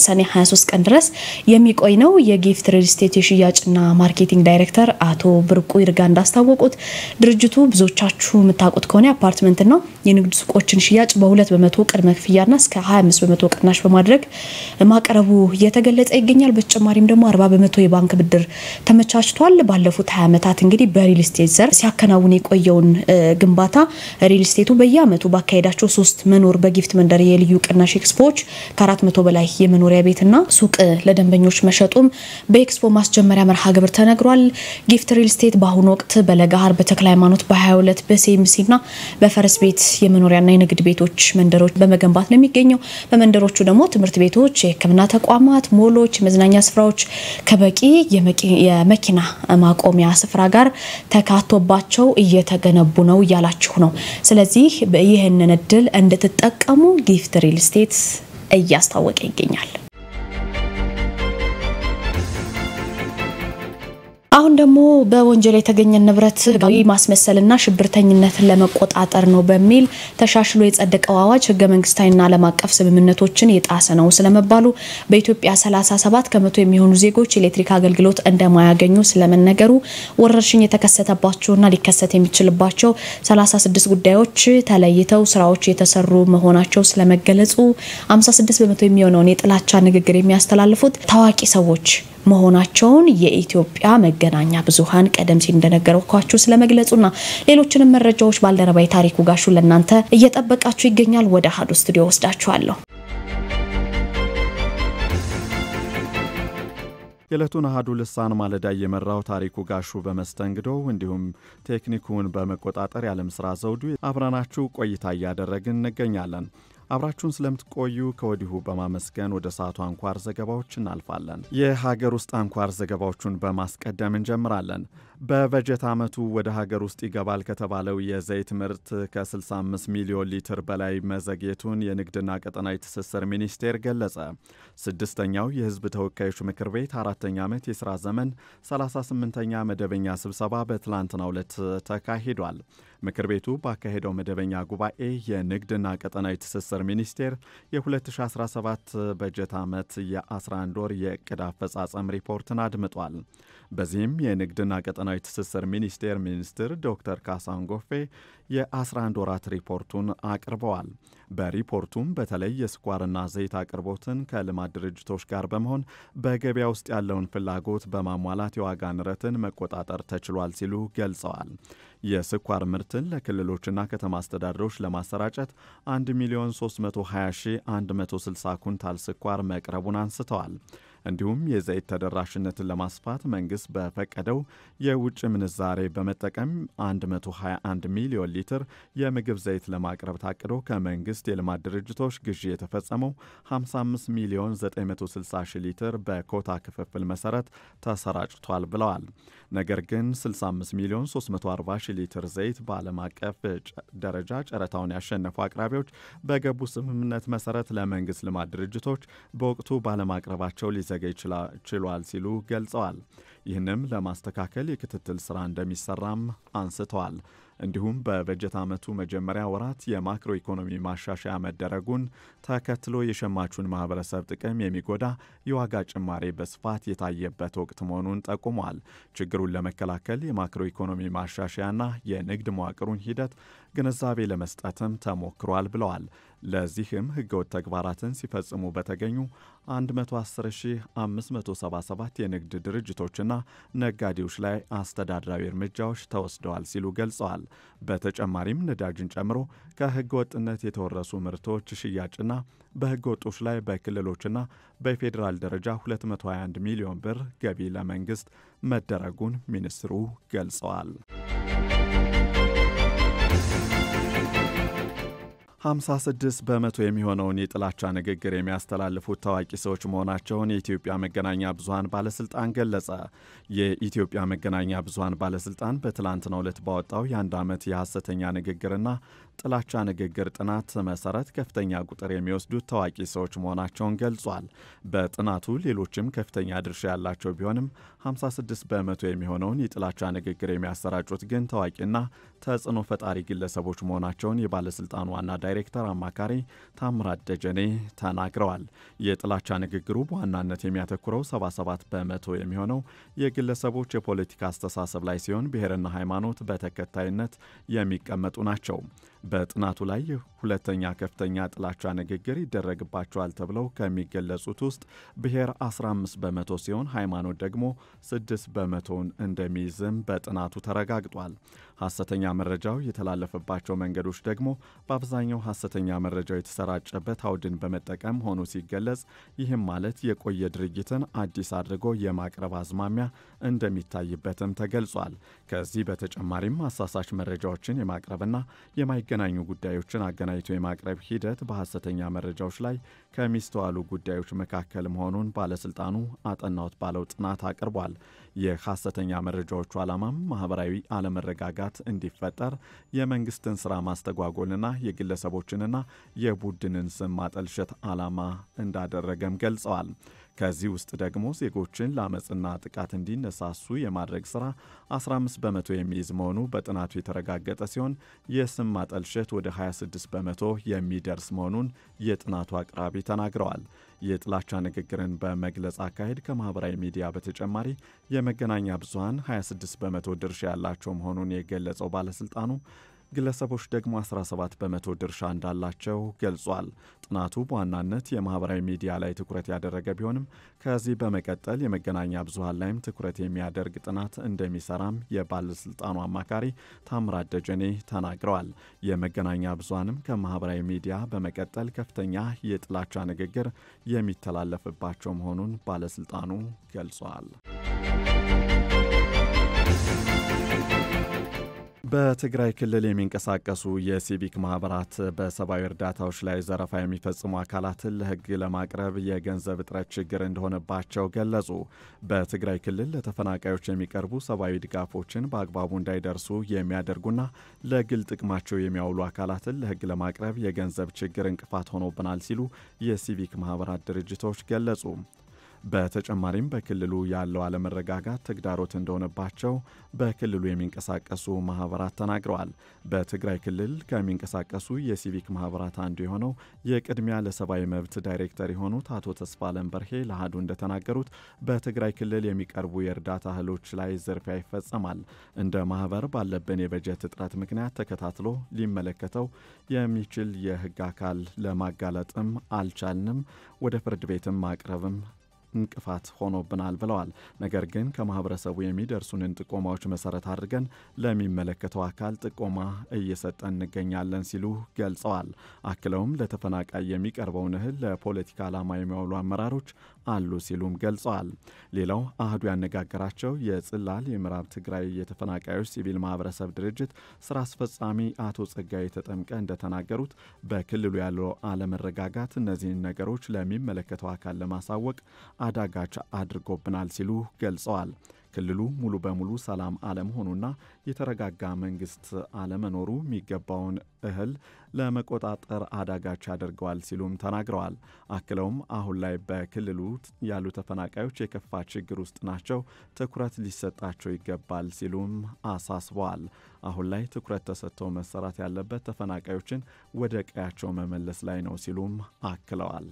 ሰኔ 23 ቀን ድረስ የሚቆይ ነው። የጊፍት ሪል ስቴት የሽያጭና ማርኬቲንግ ዳይሬክተር አቶ ብርቁ ይርጋ እንዳስታወቁት ድርጅቱ ብዙዎቻችሁ የምታውቁት ከሆነ አፓርትመንትና የንግድ ሱቆችን ሽያጭ በ2% ቅድመ ክፍያና እስከ 25% ቅናሽ በማድረግ ማቅረቡ እየተገለጸ ይገኛል። በተጨማሪም ደግሞ 40% የባንክ ብድር ተመቻችቷል። ባለፉት 20 ዓመታት እንግዲህ በሪል ስቴት ዘርፍ ሲያከናውን የቆየውን ግንባታ ሪል ስቴቱ በየአመቱ ባካሄዳቸው 3 መኖር በጊፍት መንደር የልዩ ቅናሽ ኤክስፖዎች ከ400 በላይ የመኖሪያ ቤትና ሱቅ ለደንበኞች መሸጡም በኤክስፖ ማስጀመሪያ መርሃ ግብር ተነግሯል። ጊፍት ሪል ስቴት በአሁኑ ወቅት በለጋር በተክለ ሃይማኖት በ22 በሲኤምሲና በፈረስ ቤት የመኖሪያና የንግድ ቤቶች መንደሮች በመገንባት ነው የሚገኘው። በመንደሮቹ ደግሞ ትምህርት ቤቶች፣ የሕክምና ተቋማት፣ ሞሎች፣ መዝናኛ ስፍራዎች ከበቂ የመኪና ማቆሚያ ስፍራ ጋር ተካቶባቸው እየተገነቡ ነው ያላችሁ ነው። ስለዚህ ይሄንን እድል እንድትጠቀሙ ጊፍት ሪል ስቴት እያስታወቀ ይገኛል። አሁን ደግሞ በወንጀል የተገኘ ንብረት ህጋዊ ማስመሰልና ሽብርተኝነትን ለመቆጣጠር ነው በሚል ተሻሽሎ የጸደቀው አዋጅ ህገ መንግስታዊና ዓለም አቀፍ ስምምነቶችን የጣሰ ነው ስለመባሉ በኢትዮጵያ 37% የሚሆኑ ዜጎች ኤሌክትሪክ አገልግሎት እንደማያገኙ ስለመነገሩ ወረርሽኝ የተከሰተባቸውና ሊከሰት የሚችልባቸው 36 ጉዳዮች ተለይተው ስራዎች የተሰሩ መሆናቸው ስለመገለጹ 56% የሚሆነውን የጥላቻ ንግግር የሚያስተላልፉት ታዋቂ ሰዎች መሆናቸውን የኢትዮጵያ መገናኛ ብዙሃን ቀደም ሲል እንደነገርኳችሁ ስለመግለጹና ሌሎችንም መረጃዎች ባልደረባይ ታሪኩ ጋሹ ለናንተ እየጠበቃችሁ ይገኛል። ወደ አሃዱ ስቱዲዮ ወስዳችኋለሁ። የዕለቱን አሃዱ ልሳን ማለዳ የመራው ታሪኩ ጋሹ በመስተንግዶ እንዲሁም ቴክኒኩን በመቆጣጠር ያለም ስራ ዘውዱ አብራናችሁ ቆይታ ያደረግን እንገኛለን። አብራችሁን ስለምትቆዩ ከወዲሁ በማመስገን ወደ ሰዓቱ አንኳር ዘገባዎች እናልፋለን። የሀገር ውስጥ አንኳር ዘገባዎችን በማስቀደም እንጀምራለን። በበጀት ዓመቱ ወደ ሀገር ውስጥ ይገባል ከተባለው የዘይት ምርት ከ65 ሚሊዮን ሊትር በላይ መዘግየቱን የንግድና ቀጠናዊ ትስስር ሚኒስቴር ገለጸ። 6ኛው የሕዝብ ተወካዮች ምክር ቤት 4ኛ ዓመት የሥራ ዘመን 38ኛ መደበኛ ስብሰባ በትላንትናው ዕለት ተካሂዷል። ምክር ቤቱ ባካሄደው መደበኛ ጉባኤ የንግድና ቀጠናዊ ትስስር ሚኒስቴር የ2017 በጀት ዓመት የ11 ወር የዕቅድ አፈጻጸም ሪፖርትን አድምጧል። በዚህም የንግድና ቀጠናዊ ትስስር ሚኒስቴር ሚኒስትር ዶክተር ካሳሁን ጎፌ የ11 ወራት ሪፖርቱን አቅርበዋል። በሪፖርቱም በተለይ የስኳርና ዘይት አቅርቦትን ከልማት ድርጅቶች ጋር በመሆን በገበያ ውስጥ ያለውን ፍላጎት በማሟላት የዋጋ ንረትን መቆጣጠር ተችሏል ሲሉ ገልጸዋል። የስኳር ምርትን ለክልሎችና ከተማ አስተዳደሮች ለማሰራጨት 1,320,160 ኩንታል ስኳር መቅረቡን አንስተዋል። እንዲሁም የዘይት ተደራሽነትን ለማስፋት መንግስት በፈቀደው የውጭ ምንዛሬ በመጠቀም 121 ሚሊዮን ሊትር የምግብ ዘይት ለማቅረብ ታቅዶ ከመንግስት የልማት ድርጅቶች ግዢ የተፈጸመው 55 ሚሊዮን 960 ሺህ ሊትር በኮታ ክፍፍል መሰረት ተሰራጭቷል ብለዋል። ነገር ግን 65 ሚሊዮን 340 ሺህ ሊትር ዘይት በዓለም አቀፍ ደረጃ ጨረታውን ያሸነፉ አቅራቢዎች በገቡ ስምምነት መሰረት ለመንግስት ልማት ድርጅቶች በወቅቱ ባለማቅረባቸው ሊዘገይ ችሏል ሲሉ ገልጸዋል። ይህንም ለማስተካከል የክትትል ስራ እንደሚሰራም አንስተዋል። እንዲሁም በበጀት ዓመቱ መጀመሪያ ወራት የማክሮ ኢኮኖሚ ማሻሻያ መደረጉን ተከትሎ የሸማቹን ማህበረሰብ ጥቅም የሚጎዳ የዋጋ ጭማሬ በስፋት የታየበት ወቅት መሆኑን ጠቁመዋል። ችግሩን ለመከላከል የማክሮ ኢኮኖሚ ማሻሻያና የንግድ መዋቅሩን ሂደት ግንዛቤ ለመስጠትም ተሞክሯል ብለዋል። ለዚህም ህገወጥ ተግባራትን ሲፈጽሙ በተገኙ 110577 የንግድ ድርጅቶችና ነጋዴዎች ላይ አስተዳደራዊ እርምጃዎች ተወስደዋል ሲሉ ገልጸዋል። በተጨማሪም ነዳጅን ጨምሮ ከህገ ወጥነት የተወረሱ ምርቶች ሽያጭና በህገ ወጦች ላይ በክልሎችና በፌዴራል ደረጃ 221 ሚሊዮን ብር ገቢ ለመንግስት መደረጉን ሚኒስትሩ ገልጸዋል። 56 በመቶ የሚሆነውን የጥላቻ ንግግር የሚያስተላልፉት ታዋቂ ሰዎች መሆናቸውን የኢትዮጵያ መገናኛ ብዙሃን ባለስልጣን ገለጸ። የኢትዮጵያ መገናኛ ብዙሃን ባለስልጣን በትላንትናው ዕለት ባወጣው የአንድ ዓመት የሐሰተኛ ንግግርና ጥላቻ ንግግር ጥናት መሰረት ከፍተኛ ቁጥር የሚወስዱት ታዋቂ ሰዎች መሆናቸውን ገልጿል። በጥናቱ ሌሎችም ከፍተኛ ድርሻ ያላቸው ቢሆንም 56 በመቶ የሚሆነውን የጥላቻ ንግግር የሚያሰራጩት ግን ታዋቂና ተጽዕኖ ፈጣሪ ግለሰቦች መሆናቸውን የባለስልጣኑ ዋና ዳይሬክተር አማካሪ ታምራት ደጀኔ ተናግረዋል። የጥላቻ ንግግሩ በዋናነት የሚያተኩረው 77 በመቶ የሚሆነው የግለሰቦች የፖለቲካ አስተሳሰብ ላይ ሲሆን ብሔርና ሃይማኖት በተከታይነት የሚቀመጡ ናቸው። በጥናቱ ላይ ሁለተኛ ከፍተኛ ጥላቻ ንግግር ይደረግባቸዋል ተብለው ከሚገለጹት ውስጥ ብሔር 15 በመቶ ሲሆን ሃይማኖት ደግሞ 6 በመቶውን እንደሚይዝም በጥናቱ ተረጋግጧል። ሐሰተኛ መረጃው የተላለፈባቸው መንገዶች ደግሞ በአብዛኛው ሐሰተኛ መረጃው የተሰራጨበት አውድን በመጠቀም ሆኖ ሲገለጽ፣ ይህም ማለት የቆየ ድርጊትን አዲስ አድርጎ የማቅረብ አዝማሚያ እንደሚታይበትም ተገልጿል። ከዚህ በተጨማሪም አሳሳች መረጃዎችን የማቅረብና የማይገናኙ ጉዳዮችን አገናኝቶ የማቅረብ ሂደት በሐሰተኛ መረጃዎች ላይ ከሚስተዋሉ ጉዳዮች መካከል መሆኑን ባለስልጣኑ አጠናውት ባለው ጥናት አቅርቧል። የሐሰተኛ መረጃዎቹ ዓላማም ማህበራዊ አለመረጋጋት እንዲፈጠር የመንግስትን ስራ ማስተጓጎልና የግለሰቦችንና የቡድንን ስም ማጠልሸት ዓላማ እንዳደረገም ገልጸዋል። ከዚህ ውስጥ ደግሞ ዜጎችን ለአመፅና ጥቃት እንዲነሳሱ የማድረግ ሥራ 15 በመቶ የሚይዝ መሆኑ በጥናቱ የተረጋገጠ ሲሆን የስም ማጠልሸት ወደ 26 በመቶ የሚደርስ መሆኑን የጥናቱ አቅራቢ ተናግረዋል። የጥላቻ ንግግርን በመግለጽ አካሄድ ከማህበራዊ ሚዲያ በተጨማሪ የመገናኛ ብዙሃን 26 በመቶ ድርሻ ያላቸው መሆኑን የገለጸው ባለስልጣኑ ግለሰቦች ደግሞ 17 በመቶ ድርሻ እንዳላቸው ገልጿል። ጥናቱ በዋናነት የማህበራዊ ሚዲያ ላይ ትኩረት ያደረገ ቢሆንም ከዚህ በመቀጠል የመገናኛ ብዙሃን ላይም ትኩረት የሚያደርግ ጥናት እንደሚሰራም የባለስልጣኑ አማካሪ ታምራት ደጀኔ ተናግረዋል። የመገናኛ ብዙሃንም ከማህበራዊ ሚዲያ በመቀጠል ከፍተኛ የጥላቻ ንግግር የሚተላለፍባቸው መሆኑን ባለስልጣኑ ገልጿል። በትግራይ ክልል የሚንቀሳቀሱ የሲቪክ ማህበራት በሰብአዊ እርዳታዎች ላይ ዘረፋ የሚፈጽሙ አካላትን ለሕግ ለማቅረብ የገንዘብ እጥረት ችግር እንደሆነባቸው ገለጹ። በትግራይ ክልል ለተፈናቃዮች የሚቀርቡ ሰብአዊ ድጋፎችን በአግባቡ እንዳይደርሱ የሚያደርጉና ለግል ጥቅማቸው የሚያውሉ አካላትን ለሕግ ለማቅረብ የገንዘብ ችግር እንቅፋት ሆኖብናል ሲሉ የሲቪክ ማህበራት ድርጅቶች ገለጹ። በተጨማሪም በክልሉ ያለው አለመረጋጋት ተግዳሮት እንደሆነባቸው በክልሉ የሚንቀሳቀሱ ማህበራት ተናግረዋል። በትግራይ ክልል ከሚንቀሳቀሱ የሲቪክ ማህበራት አንዱ የሆነው የቅድሚያ ለሰብአዊ መብት ዳይሬክተር የሆኑት አቶ ተስፋለም በርሄ ለአሃዱ እንደተናገሩት በትግራይ ክልል የሚቀርቡ የእርዳታ እህሎች ላይ ዝርፊያ ይፈጸማል። እንደ ማህበር ባለብን የበጀት እጥረት ምክንያት ተከታትሎ ሊመለከተው የሚችል የህግ አካል ለማጋለጥም አልቻልንም፣ ወደ ፍርድ ቤትም ማቅረብም እንቅፋት ሆኖብናል ብለዋል። ነገር ግን ከማህበረሰቡ የሚደርሱንን ጥቆማዎች መሰረት አድርገን ለሚመለከተው አካል ጥቆማ እየሰጠን እንገኛለን ሲሉ ገልጸዋል። አክለውም ለተፈናቃይ የሚቀርበውን እህል ለፖለቲካ ዓላማ የሚያውሉ አመራሮች አሉ ሲሉም ገልጸዋል። ሌላው አህዱ ያነጋገራቸው የጽላል የምዕራብ ትግራይ የተፈናቃዮች ሲቪል ማህበረሰብ ድርጅት ስራ አስፈጻሚ አቶ ጸጋዬ ተጠምቀ እንደተናገሩት በክልሉ ያለው አለመረጋጋት እነዚህን ነገሮች ለሚመለከተው አካል ለማሳወቅ አዳጋች አድርጎብናል ሲሉ ገልጸዋል። ክልሉ ሙሉ በሙሉ ሰላም አለመሆኑና የተረጋጋ መንግስት አለመኖሩ የሚገባውን እህል ለመቆጣጠር አዳጋች ያደርገዋል ሲሉም ተናግረዋል። አክለውም አሁን ላይ በክልሉ ያሉ ተፈናቃዮች የከፋ ችግር ውስጥ ናቸው፣ ትኩረት ሊሰጣቸው ይገባል ሲሉም አሳስበዋል። አሁን ላይ ትኩረት ተሰጥቶ መሰራት ያለበት ተፈናቃዮችን ወደ ቀያቸው መመለስ ላይ ነው ሲሉም አክለዋል።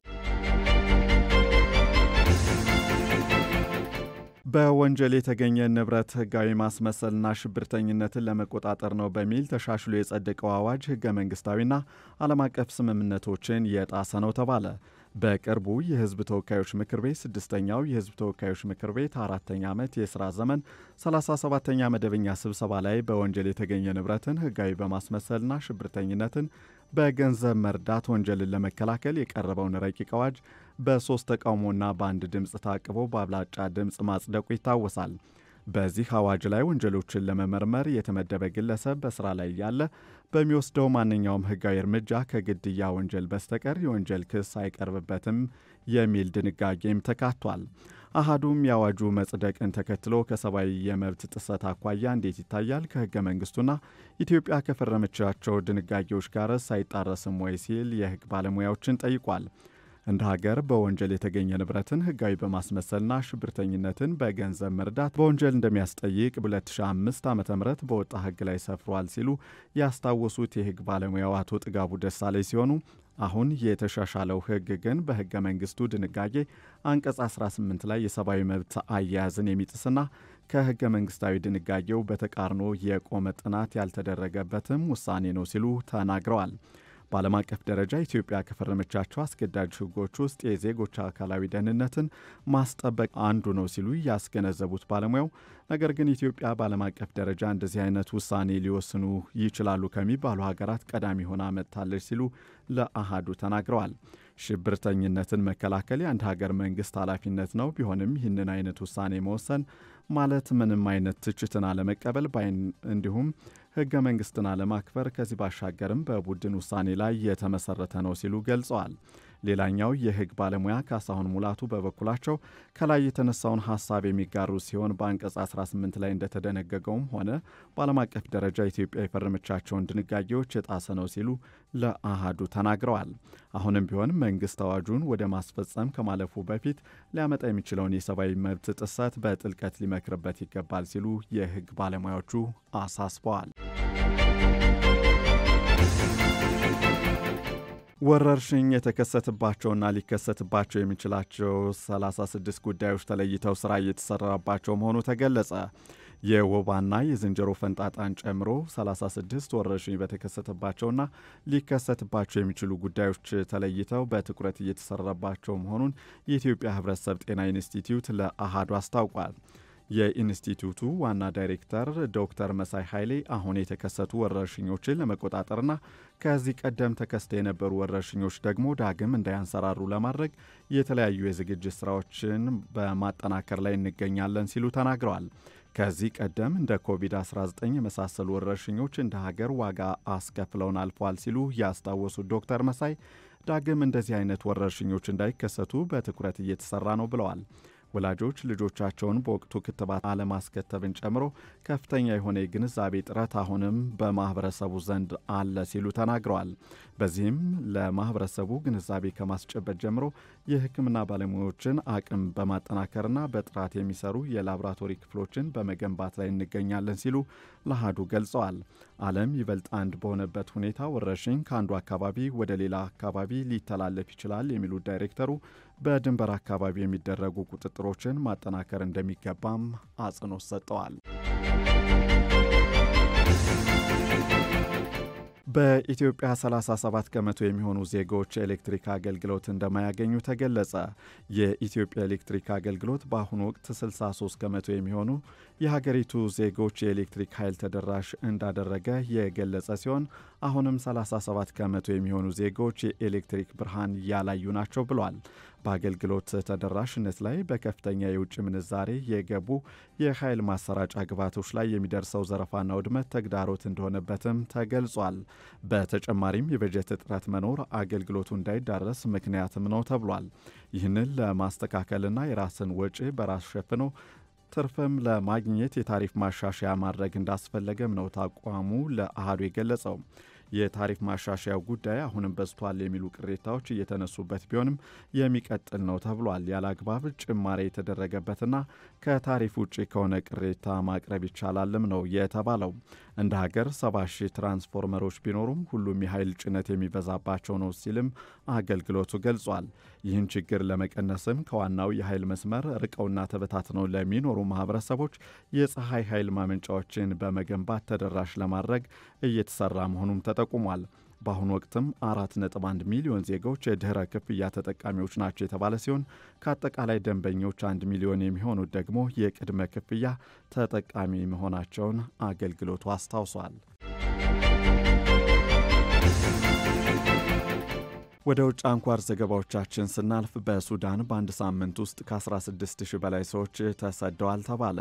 በወንጀል የተገኘ ንብረት ህጋዊ ማስመሰልና ሽብርተኝነትን ለመቆጣጠር ነው በሚል ተሻሽሎ የጸደቀው አዋጅ ህገ መንግስታዊና ዓለም አቀፍ ስምምነቶችን የጣሰ ነው ተባለ። በቅርቡ የህዝብ ተወካዮች ምክር ቤት 6ኛው የህዝብ ተወካዮች ምክር ቤት 4ኛ ዓመት የሥራ ዘመን 37ኛ መደበኛ ስብሰባ ላይ በወንጀል የተገኘ ንብረትን ህጋዊ በማስመሰልና ሽብርተኝነትን በገንዘብ መርዳት ወንጀልን ለመከላከል የቀረበውን ረቂቅ አዋጅ በ3 ተቃውሞና በአንድ ድምፅ ታቅቦ በአብላጫ ድምፅ ማጽደቁ ይታወሳል። በዚህ አዋጅ ላይ ወንጀሎችን ለመመርመር የተመደበ ግለሰብ በስራ ላይ ያለ በሚወስደው ማንኛውም ህጋዊ እርምጃ ከግድያ ወንጀል በስተቀር የወንጀል ክስ አይቀርብበትም የሚል ድንጋጌም ተካቷል። አሃዱም የአዋጁ መጽደቅን ተከትሎ ከሰብአዊ የመብት ጥሰት አኳያ እንዴት ይታያል? ከህገ መንግስቱና ኢትዮጵያ ከፈረመቻቸው ድንጋጌዎች ጋር ሳይጣረስም ወይ ሲል የህግ ባለሙያዎችን ጠይቋል። እንደ ሀገር በወንጀል የተገኘ ንብረትን ህጋዊ በማስመሰልና ሽብርተኝነትን በገንዘብ መርዳት በወንጀል እንደሚያስጠይቅ በ2005 ዓ.ም በወጣ ህግ ላይ ሰፍሯል ሲሉ ያስታወሱት የህግ ባለሙያው አቶ ጥጋቡ ደሳለኝ ሲሆኑ አሁን የተሻሻለው ህግ ግን በህገ መንግስቱ ድንጋጌ አንቀጽ 18 ላይ የሰብአዊ መብት አያያዝን የሚጥስና ከህገ መንግስታዊ ድንጋጌው በተቃርኖ የቆመ ጥናት ያልተደረገበትም ውሳኔ ነው ሲሉ ተናግረዋል። በዓለም አቀፍ ደረጃ ኢትዮጵያ ከፈረመቻቸው አስገዳጅ ህጎች ውስጥ የዜጎች አካላዊ ደህንነትን ማስጠበቅ አንዱ ነው ሲሉ ያስገነዘቡት ባለሙያው ነገር ግን ኢትዮጵያ በዓለም አቀፍ ደረጃ እንደዚህ አይነት ውሳኔ ሊወስኑ ይችላሉ ከሚባሉ ሀገራት ቀዳሚ ሆና መጥታለች ሲሉ ለአሃዱ ተናግረዋል። ሽብርተኝነትን መከላከል የአንድ ሀገር መንግስት ኃላፊነት ነው። ቢሆንም ይህንን አይነት ውሳኔ መወሰን ማለት ምንም አይነት ትችትን አለመቀበል እንዲሁም ህገ መንግስትን አለማክበር ከዚህ ባሻገርም በቡድን ውሳኔ ላይ የተመሰረተ ነው ሲሉ ገልጸዋል። ሌላኛው የህግ ባለሙያ ካሳሁን ሙላቱ በበኩላቸው ከላይ የተነሳውን ሐሳብ የሚጋሩ ሲሆን በአንቀጽ 18 ላይ እንደተደነገገውም ሆነ በዓለም አቀፍ ደረጃ ኢትዮጵያ የፈረመቻቸውን ድንጋጌዎች የጣሰ ነው ሲሉ ለአሃዱ ተናግረዋል። አሁንም ቢሆን መንግስት አዋጁን ወደ ማስፈጸም ከማለፉ በፊት ሊያመጣ የሚችለውን የሰብአዊ መብት ጥሰት በጥልቀት ሊመክርበት ይገባል ሲሉ የህግ ባለሙያዎቹ አሳስበዋል። ወረርሽኝ የተከሰተባቸውና ሊከሰትባቸው የሚችላቸው 36 ጉዳዮች ተለይተው ስራ እየተሰራባቸው መሆኑ ተገለጸ። የወባና የዝንጀሮ ፈንጣጣን ጨምሮ 36 ወረርሽኝ በተከሰተባቸውና ሊከሰትባቸው የሚችሉ ጉዳዮች ተለይተው በትኩረት እየተሰራባቸው መሆኑን የኢትዮጵያ ህብረተሰብ ጤና ኢንስቲትዩት ለአሃዱ አስታውቋል። የኢንስቲትዩቱ ዋና ዳይሬክተር ዶክተር መሳይ ኃይሌ አሁን የተከሰቱ ወረርሽኞችን ለመቆጣጠርና ከዚህ ቀደም ተከስተው የነበሩ ወረርሽኞች ደግሞ ዳግም እንዳያንሰራሩ ለማድረግ የተለያዩ የዝግጅት ስራዎችን በማጠናከር ላይ እንገኛለን ሲሉ ተናግረዋል። ከዚህ ቀደም እንደ ኮቪድ-19 የመሳሰሉ ወረርሽኞች እንደ ሀገር ዋጋ አስከፍለውን አልፈዋል ሲሉ ያስታወሱት ዶክተር መሳይ ዳግም እንደዚህ አይነት ወረርሽኞች እንዳይከሰቱ በትኩረት እየተሰራ ነው ብለዋል። ወላጆች ልጆቻቸውን በወቅቱ ክትባት አለማስከተብን ጨምሮ ከፍተኛ የሆነ የግንዛቤ ጥረት አሁንም በማህበረሰቡ ዘንድ አለ ሲሉ ተናግረዋል። በዚህም ለማህበረሰቡ ግንዛቤ ከማስጨበጥ ጀምሮ የሕክምና ባለሙያዎችን አቅም በማጠናከርና በጥራት የሚሰሩ የላቦራቶሪ ክፍሎችን በመገንባት ላይ እንገኛለን ሲሉ ለአሃዱ ገልጸዋል። ዓለም ይበልጥ አንድ በሆነበት ሁኔታ ወረርሽኝ ከአንዱ አካባቢ ወደ ሌላ አካባቢ ሊተላለፍ ይችላል የሚሉት ዳይሬክተሩ በድንበር አካባቢ የሚደረጉ ቁጥጥሮችን ማጠናከር እንደሚገባም አጽንኦት ሰጥተዋል። በኢትዮጵያ 37 ከመቶ የሚሆኑ ዜጎች የኤሌክትሪክ አገልግሎት እንደማያገኙ ተገለጸ። የኢትዮጵያ ኤሌክትሪክ አገልግሎት በአሁኑ ወቅት 63 ከመቶ የሚሆኑ የሀገሪቱ ዜጎች የኤሌክትሪክ ኃይል ተደራሽ እንዳደረገ የገለጸ ሲሆን አሁንም 37 ከመቶ የሚሆኑ ዜጎች የኤሌክትሪክ ብርሃን ያላዩ ናቸው ብሏል። በአገልግሎት ተደራሽነት ላይ በከፍተኛ የውጭ ምንዛሬ የገቡ የኃይል ማሰራጫ ግብዓቶች ላይ የሚደርሰው ዘረፋና ውድመት ተግዳሮት እንደሆነበትም ተገልጿል። በተጨማሪም የበጀት እጥረት መኖር አገልግሎቱ እንዳይዳረስ ምክንያትም ነው ተብሏል። ይህንን ለማስተካከልና የራስን ወጪ በራስ ሸፍኖ ትርፍም ለማግኘት የታሪፍ ማሻሻያ ማድረግ እንዳስፈለገም ነው ተቋሙ ለአሃዱ የገለጸው። የታሪፍ ማሻሻያው ጉዳይ አሁንም በዝቷል የሚሉ ቅሬታዎች እየተነሱበት ቢሆንም የሚቀጥል ነው ተብሏል። ያለአግባብ ጭማሪ የተደረገበትና ከታሪፍ ውጪ ከሆነ ቅሬታ ማቅረብ ይቻላልም ነው የተባለው። እንደ ሀገር 70 ሺህ ትራንስፎርመሮች ቢኖሩም ሁሉም የኃይል ጭነት የሚበዛባቸው ነው ሲልም አገልግሎቱ ገልጿል። ይህን ችግር ለመቀነስም ከዋናው የኃይል መስመር ርቀውና ተበታትነው ለሚኖሩ ማህበረሰቦች የፀሐይ ኃይል ማመንጫዎችን በመገንባት ተደራሽ ለማድረግ እየተሰራ መሆኑም ተጠቁሟል። በአሁኑ ወቅትም 4.1 ሚሊዮን ዜጎች የድህረ ክፍያ ተጠቃሚዎች ናቸው የተባለ ሲሆን ከአጠቃላይ ደንበኞች 1 ሚሊዮን የሚሆኑት ደግሞ የቅድመ ክፍያ ተጠቃሚ መሆናቸውን አገልግሎቱ አስታውሷል። ወደ ውጭ አንኳር ዘገባዎቻችን ስናልፍ በሱዳን በአንድ ሳምንት ውስጥ ከ16000 በላይ ሰዎች ተሰደዋል ተባለ።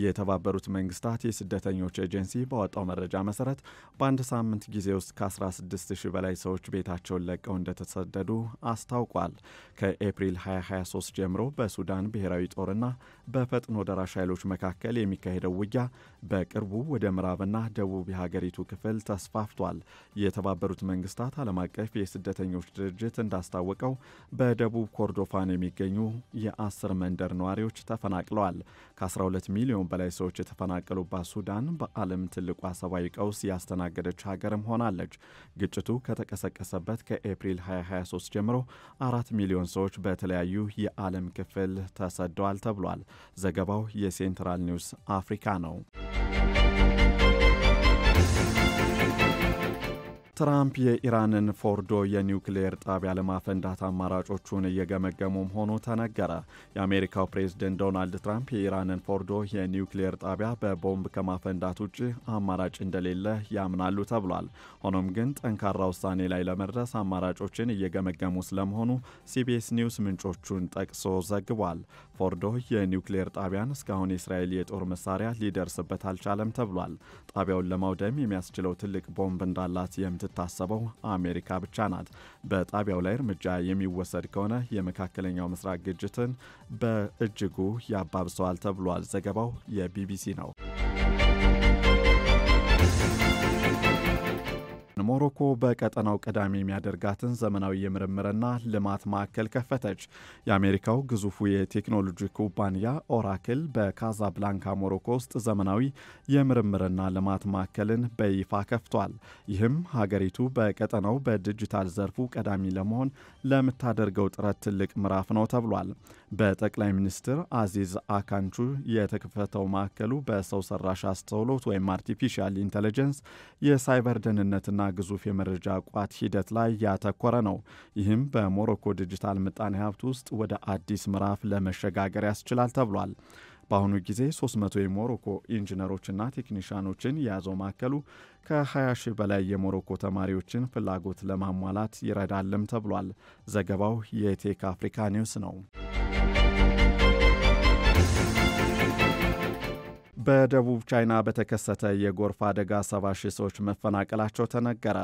የተባበሩት መንግስታት የስደተኞች ኤጀንሲ ባወጣው መረጃ መሰረት በአንድ ሳምንት ጊዜ ውስጥ ከ16000 በላይ ሰዎች ቤታቸውን ለቀው እንደተሰደዱ አስታውቋል። ከኤፕሪል 2023 ጀምሮ በሱዳን ብሔራዊ ጦርና በፈጥኖ ደራሽ ኃይሎች መካከል የሚካሄደው ውጊያ በቅርቡ ወደ ምዕራብና ደቡብ የሀገሪቱ ክፍል ተስፋፍቷል። የተባበሩት መንግስታት ዓለም አቀፍ የስደተኞች ድርጅት እንዳስታወቀው በደቡብ ኮርዶፋን የሚገኙ የ10 መንደር ነዋሪዎች ተፈናቅለዋል። ከ12 ሚሊዮን በላይ ሰዎች የተፈናቀሉባት ሱዳን በዓለም ትልቋ ሰብአዊ ቀውስ ያስተናገደች ሀገርም ሆናለች። ግጭቱ ከተቀሰቀሰበት ከኤፕሪል 2023 ጀምሮ 4 ሚሊዮን ሰዎች በተለያዩ የዓለም ክፍል ተሰደዋል ተብሏል። ዘገባው የሴንትራል ኒውስ አፍሪካ ነው። ትራምፕ የኢራንን ፎርዶ የኒውክሌር ጣቢያ ለማፈንዳት አማራጮቹን እየገመገሙ መሆኑ ተነገረ። የአሜሪካው ፕሬዝዳንት ዶናልድ ትራምፕ የኢራንን ፎርዶ የኒውክሌር ጣቢያ በቦምብ ከማፈንዳት ውጭ አማራጭ እንደሌለ ያምናሉ ተብሏል። ሆኖም ግን ጠንካራ ውሳኔ ላይ ለመድረስ አማራጮችን እየገመገሙ ስለመሆኑ ሲቢኤስ ኒውስ ምንጮቹን ጠቅሶ ዘግቧል። ፎርዶ የኒውክሌር ጣቢያን እስካሁን የእስራኤል የጦር መሳሪያ ሊደርስበት አልቻለም ተብሏል። ጣቢያውን ለማውደም የሚያስችለው ትልቅ ቦምብ እንዳላት የምትታሰበው አሜሪካ ብቻ ናት። በጣቢያው ላይ እርምጃ የሚወሰድ ከሆነ የመካከለኛው ምስራቅ ግጭትን በእጅጉ ያባብሰዋል ተብሏል። ዘገባው የቢቢሲ ነው። ሞሮኮ በቀጠናው ቀዳሚ የሚያደርጋትን ዘመናዊ የምርምርና ልማት ማዕከል ከፈተች። የአሜሪካው ግዙፉ የቴክኖሎጂ ኩባንያ ኦራክል በካዛብላንካ ሞሮኮ ውስጥ ዘመናዊ የምርምርና ልማት ማዕከልን በይፋ ከፍቷል። ይህም ሀገሪቱ በቀጠናው በዲጂታል ዘርፉ ቀዳሚ ለመሆን ለምታደርገው ጥረት ትልቅ ምዕራፍ ነው ተብሏል። በጠቅላይ ሚኒስትር አዚዝ አካንቹ የተከፈተው ማዕከሉ በሰው ሰራሽ አስተውሎት ወይም አርቲፊሻል ኢንተለጀንስ የሳይበር ደህንነትና ግዙፍ የመረጃ ቋት ሂደት ላይ ያተኮረ ነው። ይህም በሞሮኮ ዲጂታል ምጣኔ ሀብት ውስጥ ወደ አዲስ ምዕራፍ ለመሸጋገር ያስችላል ተብሏል። በአሁኑ ጊዜ 300 የሞሮኮ ኢንጂነሮችና ቴክኒሻኖችን የያዘው ማዕከሉ ከ20 ሺህ በላይ የሞሮኮ ተማሪዎችን ፍላጎት ለማሟላት ይረዳልም ተብሏል። ዘገባው የቴክ አፍሪካ ኒውስ ነው። በደቡብ ቻይና በተከሰተ የጎርፍ አደጋ 70 ሺህ ሰዎች መፈናቀላቸው ተነገረ።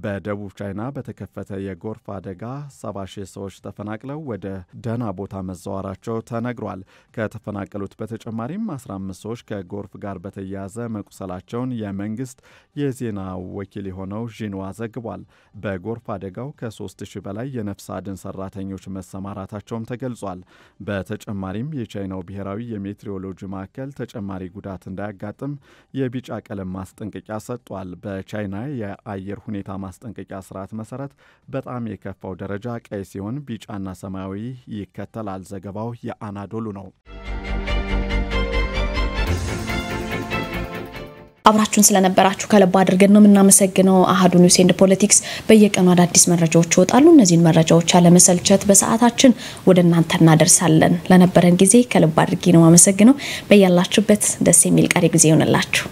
በደቡብ ቻይና በተከፈተ የጎርፍ አደጋ 70 ሺህ ሰዎች ተፈናቅለው ወደ ደህና ቦታ መዛወራቸው ተነግሯል። ከተፈናቀሉት በተጨማሪም 15 ሰዎች ከጎርፍ ጋር በተያያዘ መቁሰላቸውን የመንግስት የዜና ወኪል የሆነው ዢንዋ ዘግቧል። በጎርፍ አደጋው ከ3000 በላይ የነፍስ አድን ሰራተኞች መሰማራታቸውም ተገልጿል። በተጨማሪም የቻይናው ብሔራዊ የሜትሮሎጂ ማዕከል ተጨማሪ ጉዳት እንዳያጋጥም የቢጫ ቀለም ማስጠንቀቂያ ሰጥቷል። በቻይና የአየር ሁኔታ ማስጠንቀቂያ ስርዓት መሰረት በጣም የከፋው ደረጃ ቀይ ሲሆን ቢጫና ሰማያዊ ይከተላል። ዘገባው የአናዶሉ ነው። አብራችሁን ስለነበራችሁ ከልብ አድርገን ነው የምናመሰግነው። አሃዱ ኒውስ ኤንድ ፖለቲክስ በየቀኑ አዳዲስ መረጃዎች ይወጣሉ። እነዚህን መረጃዎች ያለመሰልቸት በሰዓታችን ወደ እናንተ እናደርሳለን። ለነበረን ጊዜ ከልብ አድርጌ ነው የማመሰግነው። በያላችሁበት ደስ የሚል ቀሪ ጊዜ ይሁንላችሁ።